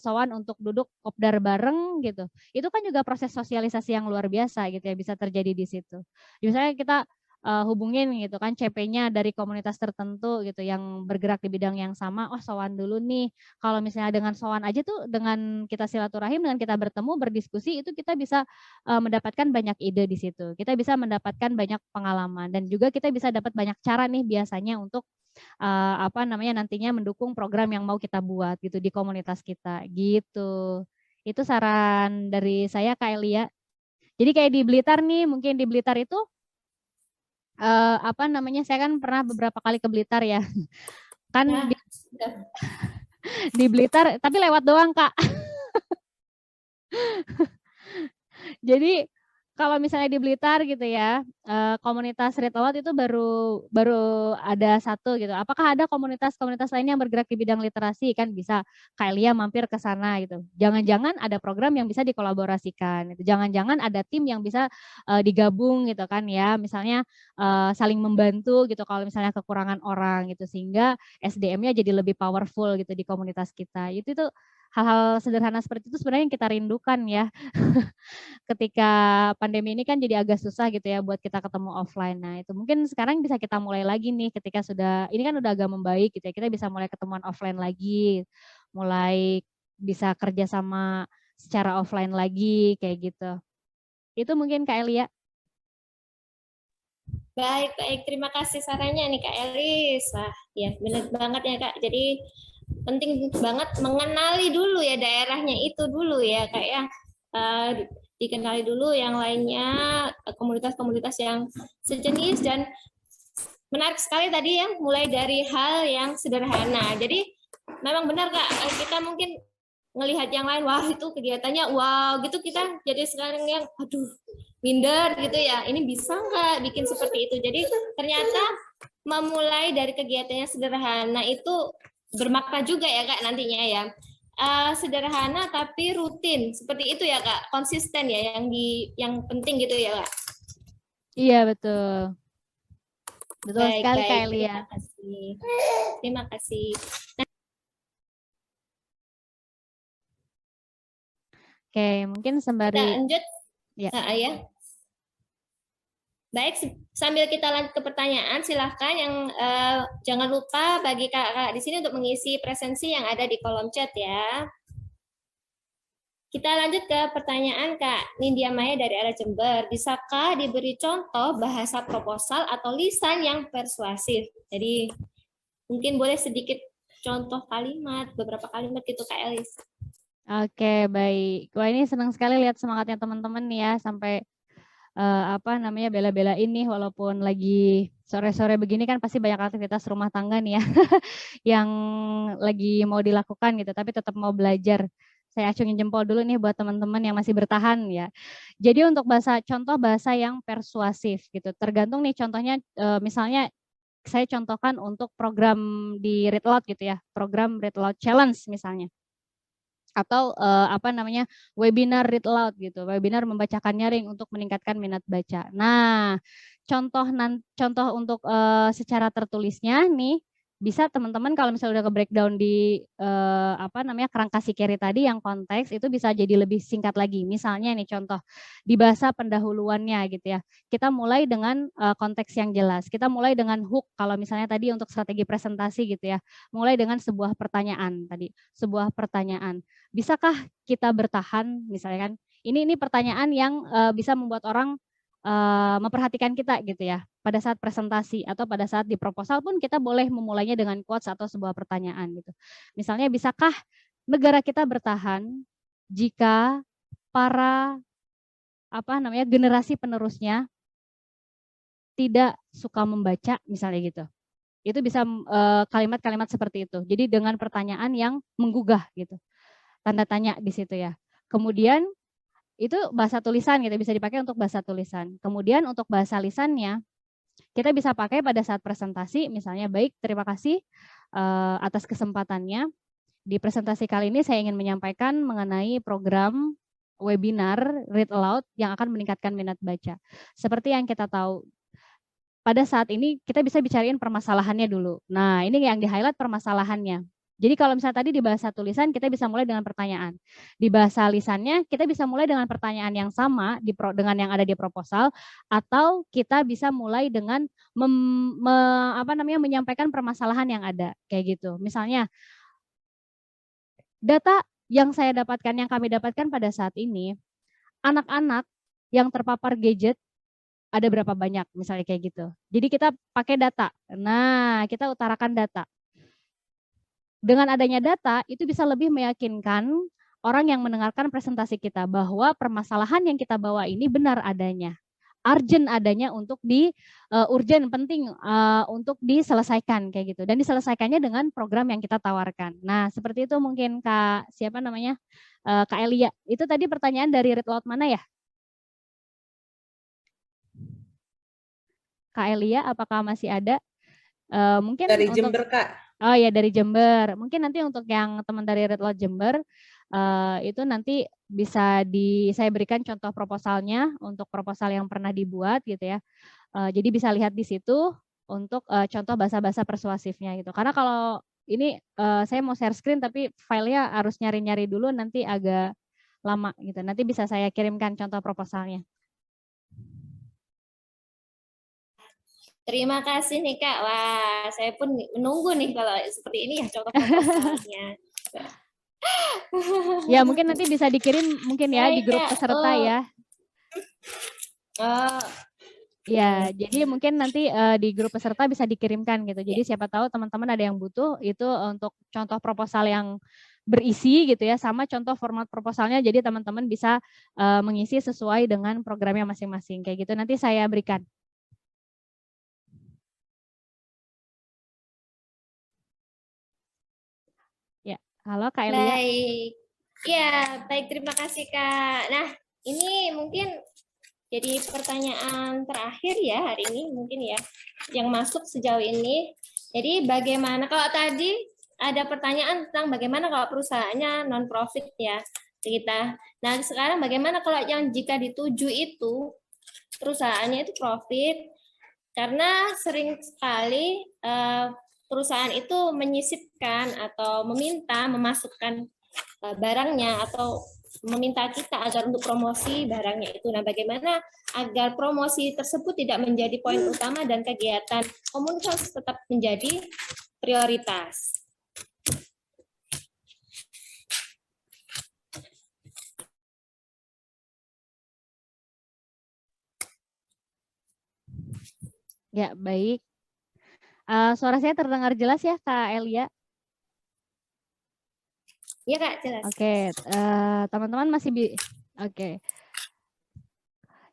sowan untuk duduk kopdar bareng gitu. Itu kan juga proses sosialisasi yang luar biasa gitu ya, bisa terjadi di situ. Misalnya kita hubungin gitu kan CP-nya dari komunitas tertentu gitu yang bergerak di bidang yang sama, oh sowan dulu nih. Kalau misalnya dengan sowan aja tuh dengan kita silaturahim, dengan kita bertemu berdiskusi itu kita bisa mendapatkan banyak ide di situ. Kita bisa mendapatkan banyak pengalaman dan juga kita bisa dapat banyak cara nih biasanya untuk apa namanya nantinya mendukung program yang mau kita buat gitu di komunitas kita gitu. Itu saran dari saya Kak Elia. Jadi kayak di Blitar nih, mungkin di Blitar itu apa namanya saya kan pernah beberapa kali ke Blitar ya. Kan di Blitar tapi lewat doang Kak. Jadi kalau misalnya di Blitar gitu ya, komunitas Read Aloud itu baru ada satu gitu. Apakah ada komunitas-komunitas lain yang bergerak di bidang literasi? Kan bisa Kak Elia mampir ke sana gitu. Jangan-jangan ada program yang bisa dikolaborasikan gitu. Jangan-jangan ada tim yang bisa digabung gitu kan ya. Misalnya saling membantu gitu kalau misalnya kekurangan orang gitu sehingga SDM-nya jadi lebih powerful gitu di komunitas kita. Itu tuh hal-hal sederhana seperti itu sebenarnya yang kita rindukan ya. Ketika pandemi ini kan jadi agak susah gitu ya buat kita ketemu offline. Nah itu mungkin sekarang bisa kita mulai lagi nih ketika sudah, ini kan udah agak membaik gitu ya, kita bisa mulai ketemuan offline lagi, mulai bisa kerja sama secara offline lagi kayak gitu. Itu mungkin Kak Elia. Baik, baik. Terima kasih sarannya nih Kak Elis. Wah, ya benar banget ya Kak. Jadi penting banget mengenali dulu ya daerahnya itu dulu ya Kak ya. Dikenali dulu yang lainnya, komunitas-komunitas yang sejenis, dan menarik sekali tadi ya, mulai dari hal yang sederhana. Jadi memang benar Kak, kita mungkin ngelihat yang lain, wah itu kegiatannya wow gitu, kita jadi sekarang yang aduh minder gitu ya, ini bisa nggak bikin seperti itu. Jadi ternyata memulai dari kegiatan yang sederhana itu bermakna juga ya Kak nantinya ya. Sederhana tapi rutin seperti itu ya Kak, konsisten ya yang penting gitu ya Kak. Iya betul. Betul Baik, sekali baik. Kak Elia. Terima kasih. Terima kasih. Oke, mungkin Kita sembari lanjut. ya. Ya. Baik, sambil kita lanjut ke pertanyaan, silahkan yang jangan lupa bagi kakak di sini untuk mengisi presensi yang ada di kolom chat ya. Kita lanjut ke pertanyaan Kak Nindya Maya dari arah Jember. Bisakah diberi contoh bahasa proposal atau lisan yang persuasif? Jadi mungkin boleh sedikit contoh kalimat, beberapa kalimat gitu Kak Elis. Oke, baik. Wah, ini senang sekali lihat semangatnya teman-teman nih ya, sampai bela-belain nih walaupun lagi sore-sore begini kan pasti banyak aktivitas rumah tangga nih ya yang lagi mau dilakukan gitu, tapi tetap mau belajar. Saya acungin jempol dulu nih buat teman-teman yang masih bertahan ya. Jadi untuk contoh bahasa yang persuasif gitu, tergantung nih contohnya, misalnya saya contohkan untuk program di Read Aloud gitu ya, program Read Aloud Challenge misalnya. Atau webinar Read Aloud gitu, webinar membacakan nyaring untuk meningkatkan minat baca. Nah, contoh untuk secara tertulisnya nih, bisa teman-teman kalau misalnya udah ke breakdown di kerangka Sikeri tadi yang konteks itu bisa jadi lebih singkat lagi. Misalnya nih contoh di bahasa pendahuluannya gitu ya. Kita mulai dengan konteks yang jelas. Kita mulai dengan hook kalau misalnya tadi untuk strategi presentasi gitu ya. Mulai dengan sebuah pertanyaan tadi, sebuah pertanyaan. Bisakah kita bertahan misalnya kan? Ini pertanyaan yang bisa membuat orang memperhatikan kita gitu ya. Pada saat presentasi atau pada saat di proposal pun kita boleh memulainya dengan quotes atau sebuah pertanyaan gitu. Misalnya, bisakah negara kita bertahan jika para generasi penerusnya tidak suka membaca misalnya gitu. Itu bisa kalimat-kalimat seperti itu. Jadi dengan pertanyaan yang menggugah gitu. Tanda tanya di situ ya. Kemudian itu bahasa tulisan gitu, bisa dipakai untuk bahasa tulisan. Kemudian untuk bahasa lisannya kita bisa pakai pada saat presentasi, misalnya, baik, terima kasih atas kesempatannya. Di presentasi kali ini saya ingin menyampaikan mengenai program webinar Read Aloud yang akan meningkatkan minat baca. Seperti yang kita tahu, pada saat ini kita bisa bicarain permasalahannya dulu. Nah, ini yang di-highlight permasalahannya. Jadi kalau misalnya tadi di bahasa tulisan kita bisa mulai dengan pertanyaan. Di bahasa lisannya kita bisa mulai dengan pertanyaan yang sama dengan yang ada di proposal, atau kita bisa mulai dengan menyampaikan permasalahan yang ada kayak gitu. Misalnya data yang kami dapatkan pada saat ini, anak-anak yang terpapar gadget ada berapa banyak misalnya kayak gitu. Jadi kita pakai data. Nah, kita utarakan data. Dengan adanya data, itu bisa lebih meyakinkan orang yang mendengarkan presentasi kita bahwa permasalahan yang kita bawa ini benar adanya. Urgent adanya untuk penting untuk diselesaikan kayak gitu. Dan diselesaikannya dengan program yang kita tawarkan. Nah, seperti itu mungkin Kak Kak Elia. Itu tadi pertanyaan dari Read Aloud mana ya? Kak Elia, apakah masih ada? Mungkin dari Jember, Kak. Oh ya, dari Jember. Mungkin nanti untuk yang teman dari Read Aloud Jember, itu nanti bisa saya berikan contoh proposalnya untuk proposal yang pernah dibuat gitu ya. Jadi bisa lihat di situ untuk contoh bahasa-bahasa persuasifnya gitu. Karena kalau ini saya mau share screen tapi filenya harus nyari-nyari dulu, nanti agak lama gitu. Nanti bisa saya kirimkan contoh proposalnya. Terima kasih nih Kak. Wah, saya pun menunggu nih kalau seperti ini ya contoh proposalnya. Ya, mungkin nanti bisa dikirim mungkin ya di grup peserta ya. Ya, jadi mungkin nanti di grup peserta bisa dikirimkan gitu. Jadi siapa tahu teman-teman ada yang butuh itu untuk contoh proposal yang berisi gitu ya, sama contoh format proposalnya. Jadi teman-teman bisa mengisi sesuai dengan programnya masing-masing kayak gitu. Nanti saya berikan. Halo Kak Elia. Baik. Ya, baik, terima kasih Kak. Nah, ini mungkin jadi pertanyaan terakhir ya hari ini mungkin ya yang masuk sejauh ini. Jadi bagaimana kalau tadi ada pertanyaan tentang bagaimana kalau perusahaannya non profit ya kita. Nah, sekarang bagaimana kalau yang jika dituju itu perusahaannya itu profit, karena sering sekali perusahaan itu menyisipkan atau meminta memasukkan barangnya atau meminta kita agar untuk promosi barangnya itu. Nah, bagaimana agar promosi tersebut tidak menjadi poin utama dan kegiatan komunitas tetap menjadi prioritas. Ya, baik. Suara saya terdengar jelas ya, Kak Elia? Iya, Kak, jelas. Oke, teman-teman masih Oke.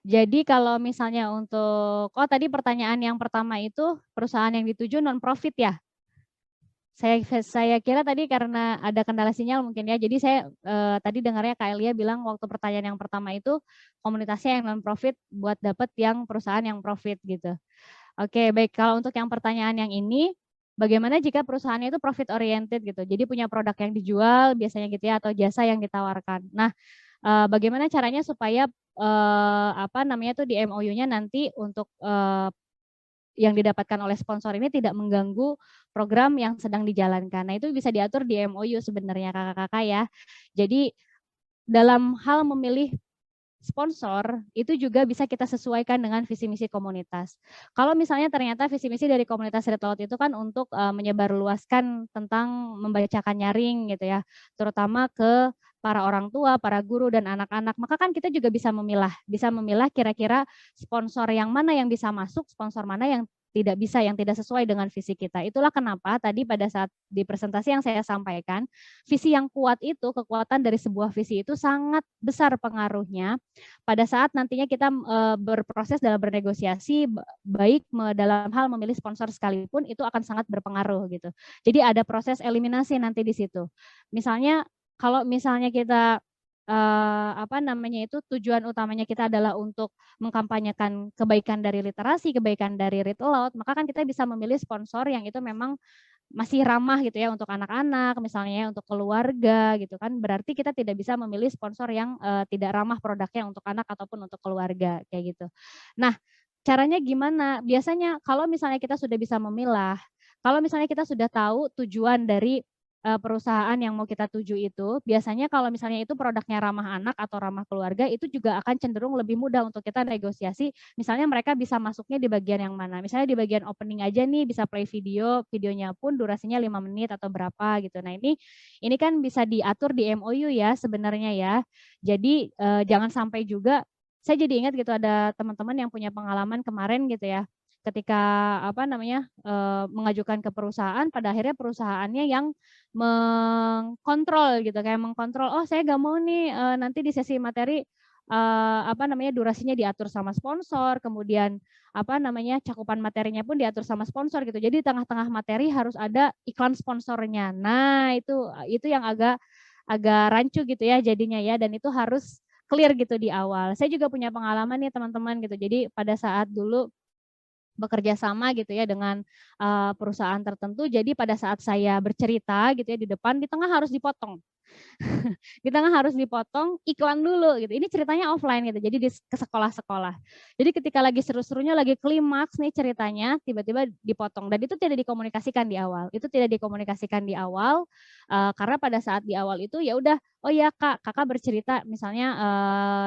Jadi kalau misalnya untuk tadi pertanyaan yang pertama itu perusahaan yang dituju non profit ya. Saya kira tadi karena ada kendala sinyal mungkin ya. Jadi saya tadi dengarnya Kak Elia bilang waktu pertanyaan yang pertama itu komunitasnya yang non profit buat dapat yang perusahaan yang profit gitu. Oke, baik. Kalau untuk yang pertanyaan yang ini, bagaimana jika perusahaannya itu profit oriented gitu. Jadi punya produk yang dijual biasanya gitu ya atau jasa yang ditawarkan. Nah, bagaimana caranya supaya apa namanya tuh di MOU-nya nanti untuk yang didapatkan oleh sponsor ini tidak mengganggu program yang sedang dijalankan. Nah, itu bisa diatur di MOU sebenarnya kakak-kakak ya. Jadi dalam hal memilih sponsor itu juga bisa kita sesuaikan dengan visi misi komunitas. Kalau misalnya ternyata visi misi dari komunitas Red Laut itu kan untuk menyebarluaskan tentang membacakan nyaring gitu ya, terutama ke para orang tua, para guru dan anak-anak, maka kan kita juga bisa memilah kira-kira sponsor yang mana yang bisa masuk, sponsor mana yang tidak bisa, yang tidak sesuai dengan visi kita. Itulah kenapa tadi pada saat di presentasi yang saya sampaikan, visi yang kuat itu, kekuatan dari sebuah visi itu sangat besar pengaruhnya pada saat nantinya kita berproses dalam bernegosiasi, baik dalam hal memilih sponsor sekalipun, itu akan sangat berpengaruh gitu. Jadi ada proses eliminasi nanti di situ. Misalnya kalau misalnya kita apa namanya itu tujuan utamanya kita adalah untuk mengkampanyekan kebaikan dari literasi, kebaikan dari Read Aloud, maka kan kita bisa memilih sponsor yang itu memang masih ramah gitu ya untuk anak-anak, misalnya untuk keluarga gitu kan. Berarti kita tidak bisa memilih sponsor yang tidak ramah produknya untuk anak ataupun untuk keluarga kayak gitu. Nah, caranya gimana? Biasanya kalau misalnya kita sudah bisa memilah, kalau misalnya kita sudah tahu tujuan dari perusahaan yang mau kita tuju itu, biasanya kalau misalnya itu produknya ramah anak atau ramah keluarga, itu juga akan cenderung lebih mudah untuk kita negosiasi. Misalnya mereka bisa masuknya di bagian yang mana. Misalnya di bagian opening aja nih bisa play videonya pun durasinya 5 menit atau berapa gitu. Nah ini kan bisa diatur di MOU ya sebenarnya ya. Jadi jangan sampai juga, saya jadi ingat gitu ada teman-teman yang punya pengalaman kemarin gitu ya. Ketika apa namanya mengajukan ke perusahaan, pada akhirnya perusahaannya yang mengkontrol gitu, kayak mengkontrol, oh saya nggak mau nih nanti di sesi materi apa namanya durasinya diatur sama sponsor, kemudian apa namanya cakupan materinya pun diatur sama sponsor gitu. Jadi di tengah-tengah materi harus ada iklan sponsornya. Nah itu yang agak rancu gitu ya jadinya ya, dan itu harus clear gitu di awal. Saya juga punya pengalaman nih teman-teman gitu. Jadi pada saat dulu bekerja sama gitu ya dengan perusahaan tertentu. Jadi pada saat saya bercerita gitu ya di depan, di tengah harus dipotong. Di tengah harus dipotong iklan dulu gitu. Ini ceritanya offline gitu. Jadi ke sekolah-sekolah. Jadi ketika lagi seru-serunya, lagi klimaks nih ceritanya, tiba-tiba dipotong. Dan itu tidak dikomunikasikan di awal. Itu tidak dikomunikasikan di awal karena pada saat di awal itu ya udah, oh ya kakak bercerita misalnya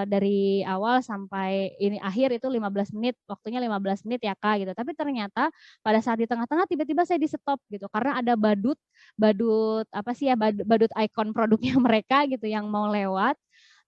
dari awal sampai ini akhir itu 15 menit, waktunya 15 menit ya kak gitu. Tapi ternyata pada saat di tengah-tengah tiba-tiba saya di stop gitu karena ada badut apa sih ya, badut ikon produknya mereka gitu yang mau lewat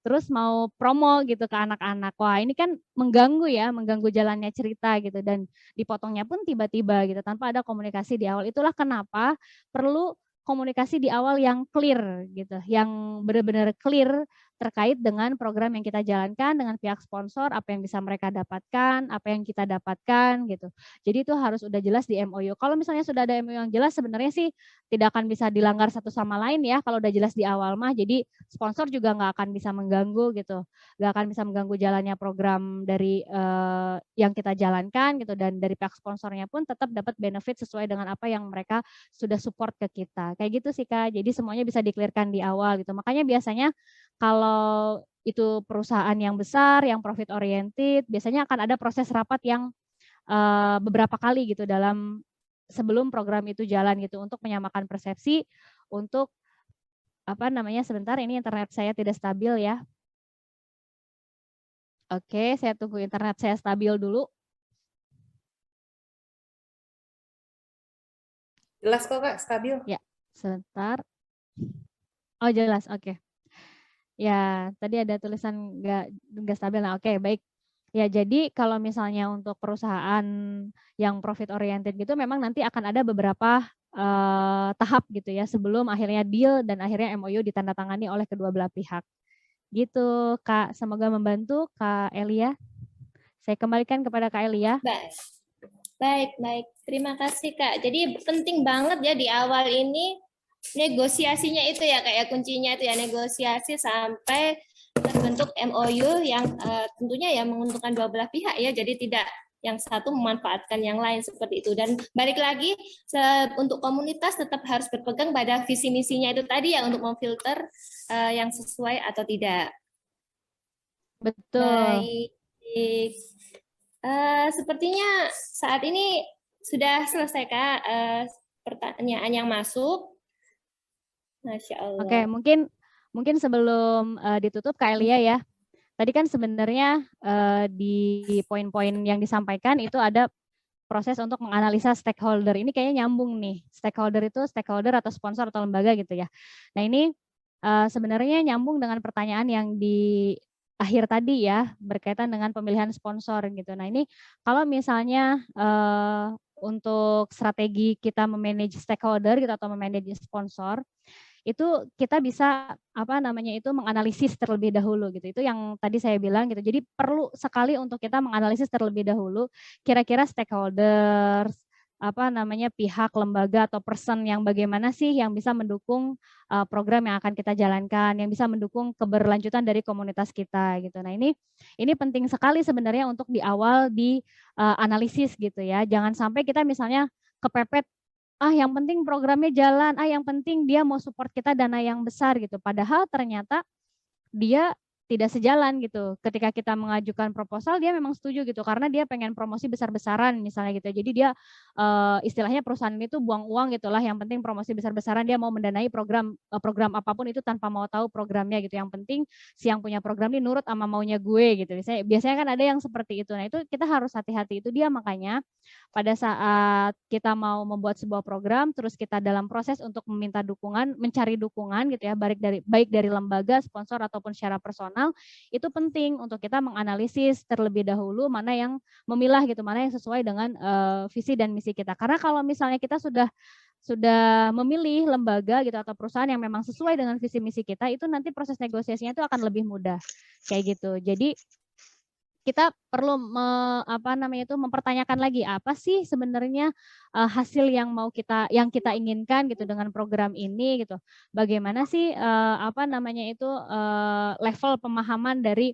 terus mau promo gitu ke anak-anak. Wah ini kan mengganggu ya, mengganggu jalannya cerita gitu, dan dipotongnya pun tiba-tiba gitu tanpa ada komunikasi di awal. Itulah kenapa perlu komunikasi di awal yang clear gitu, yang benar-benar clear terkait dengan program yang kita jalankan dengan pihak sponsor, apa yang bisa mereka dapatkan, apa yang kita dapatkan gitu. Jadi itu harus udah jelas di MOU. Kalau misalnya sudah ada MOU yang jelas, sebenarnya sih tidak akan bisa dilanggar satu sama lain ya kalau udah jelas di awal mah. Jadi sponsor juga nggak akan bisa mengganggu gitu, nggak akan bisa mengganggu jalannya program dari yang kita jalankan gitu, dan dari pihak sponsornya pun tetap dapat benefit sesuai dengan apa yang mereka sudah support ke kita. Kayak gitu sih Kak. Jadi semuanya bisa di-clearkan di awal gitu. Makanya biasanya kalau itu perusahaan yang besar, yang profit oriented, biasanya akan ada proses rapat yang beberapa kali gitu dalam sebelum program itu jalan gitu untuk menyamakan persepsi, untuk sebentar, ini internet saya tidak stabil ya. Oke, saya tunggu internet saya stabil dulu. Jelas kok Kak, stabil. Ya, sebentar. Oh jelas, oke. Ya, tadi ada tulisan nggak stabil. Nah, oke, baik. Ya, jadi kalau misalnya untuk perusahaan yang profit oriented gitu, memang nanti akan ada beberapa tahap gitu ya, sebelum akhirnya deal dan akhirnya MOU ditandatangani oleh kedua belah pihak. Gitu, Kak. Semoga membantu, Kak Elia. Saya kembalikan kepada Kak Elia. Baik. Terima kasih Kak. Jadi penting banget ya di awal ini negosiasinya itu ya Kak ya, kuncinya itu ya negosiasi sampai terbentuk MOU yang tentunya ya menguntungkan dua belah pihak ya. Jadi tidak yang satu memanfaatkan yang lain seperti itu. Dan balik lagi untuk komunitas tetap harus berpegang pada visi misinya itu tadi ya untuk memfilter yang sesuai atau tidak. Betul. Baik. Sepertinya saat ini sudah selesai Kak pertanyaan yang masuk. Masya Allah. Oke, mungkin sebelum ditutup Kak Elia ya. Tadi kan sebenarnya di poin-poin yang disampaikan itu ada proses untuk menganalisa stakeholder. Ini kayaknya nyambung nih. Stakeholder itu stakeholder atau sponsor atau lembaga gitu ya. Nah ini sebenarnya nyambung dengan pertanyaan yang di akhir tadi ya, berkaitan dengan pemilihan sponsor gitu. Nah ini kalau misalnya untuk strategi kita memanage stakeholder gitu atau memanage sponsor, itu kita bisa menganalisis terlebih dahulu gitu. Itu yang tadi saya bilang gitu. Jadi perlu sekali untuk kita menganalisis terlebih dahulu kira-kira stakeholders, pihak, lembaga atau person yang bagaimana sih yang bisa mendukung program yang akan kita jalankan, yang bisa mendukung keberlanjutan dari komunitas kita gitu. Nah, ini penting sekali sebenarnya untuk di awal di analisis gitu ya. Jangan sampai kita misalnya kepepet yang penting programnya jalan, yang penting dia mau support kita dana yang besar gitu. Padahal ternyata dia tidak sejalan gitu. Ketika kita mengajukan proposal, dia memang setuju gitu karena dia pengen promosi besar-besaran misalnya gitu. Jadi dia istilahnya perusahaan itu buang uang gitulah. Yang penting promosi besar-besaran, dia mau mendanai program apapun itu tanpa mau tahu programnya gitu. Yang penting si yang punya program ini nurut sama maunya gue gitu. Biasanya kan ada yang seperti itu. Nah itu kita harus hati-hati. Itu dia makanya pada saat kita mau membuat sebuah program, terus kita dalam proses untuk meminta dukungan, mencari dukungan gitu ya, baik dari lembaga, sponsor ataupun secara personal, itu penting untuk kita menganalisis terlebih dahulu mana yang memilah gitu, mana yang sesuai dengan visi dan misi kita. Karena kalau misalnya kita sudah memilih lembaga gitu atau perusahaan yang memang sesuai dengan visi misi kita, itu nanti proses negosiasinya itu akan lebih mudah kayak gitu. Jadi kita perlu mempertanyakan lagi apa sih sebenarnya hasil yang kita inginkan gitu dengan program ini gitu. Bagaimana sih level pemahaman dari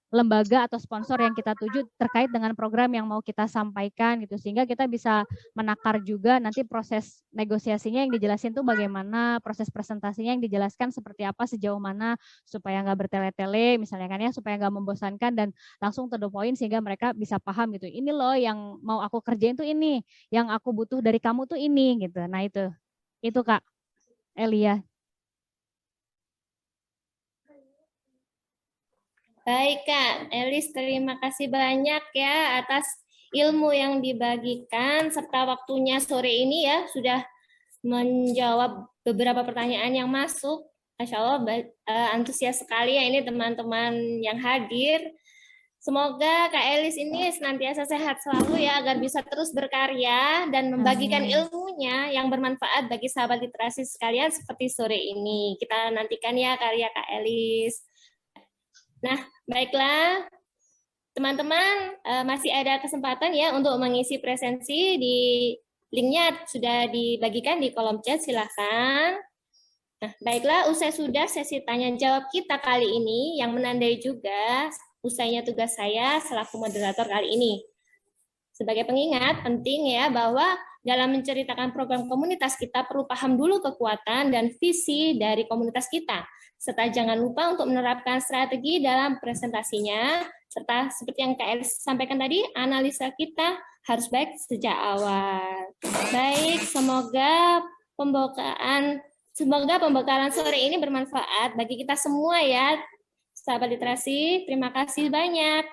lembaga atau sponsor yang kita tuju terkait dengan program yang mau kita sampaikan gitu, sehingga kita bisa menakar juga nanti proses negosiasinya yang dijelasin tuh bagaimana, proses presentasinya yang dijelaskan seperti apa, sejauh mana, supaya nggak bertele-tele misalnya kan ya, supaya nggak membosankan dan langsung to the point sehingga mereka bisa paham gitu, ini loh yang mau aku kerjain tuh ini, yang aku butuh dari kamu tuh ini gitu. Nah itu Kak Elia. Baik Kak Elis, terima kasih banyak ya atas ilmu yang dibagikan serta waktunya sore ini ya, sudah menjawab beberapa pertanyaan yang masuk. Masya Allah, antusias sekali ya ini teman-teman yang hadir. Semoga Kak Elis ini senantiasa sehat selalu ya, agar bisa terus berkarya dan membagikan ilmunya yang bermanfaat bagi sahabat literasi sekalian seperti sore ini. Kita nantikan ya karya Kak Elis. Nah, baiklah teman-teman, masih ada kesempatan ya untuk mengisi presensi. Di linknya sudah dibagikan di kolom chat, silahkan. Nah, baiklah, usai sudah sesi tanya jawab kita kali ini yang menandai juga usainya tugas saya selaku moderator kali ini. Sebagai pengingat, penting ya bahwa dalam menceritakan program komunitas kita perlu paham dulu kekuatan dan visi dari komunitas kita, serta jangan lupa untuk menerapkan strategi dalam presentasinya, serta seperti yang Kak Elis sampaikan tadi, analisa kita harus baik sejak awal. Baik, semoga pembukaan Semoga pembekalan sore ini bermanfaat bagi kita semua ya, sahabat literasi. Terima kasih banyak.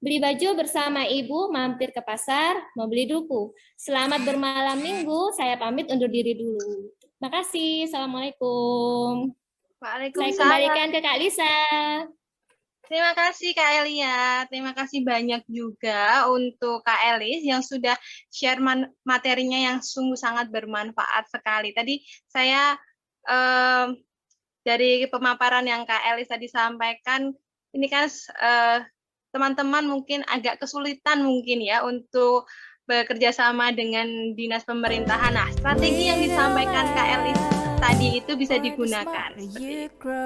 Beli baju bersama Ibu, mampir ke pasar, mau beli duku. Selamat bermalam minggu, saya pamit undur diri dulu. Terima kasih, Assalamualaikum. Saya Waalaikumsalam. kembalikan ke Kak Lisa. Terima kasih Kak Elia, terima kasih banyak juga untuk Kak Elis yang sudah share materinya yang sungguh sangat bermanfaat sekali. Tadi saya dari pemaparan yang Kak Elis tadi sampaikan, ini kan teman-teman mungkin agak kesulitan mungkin ya untuk bekerja sama dengan dinas pemerintahan. Nah, strategi yang disampaikan Kak Elis tadi itu bisa digunakan. Seperti itu.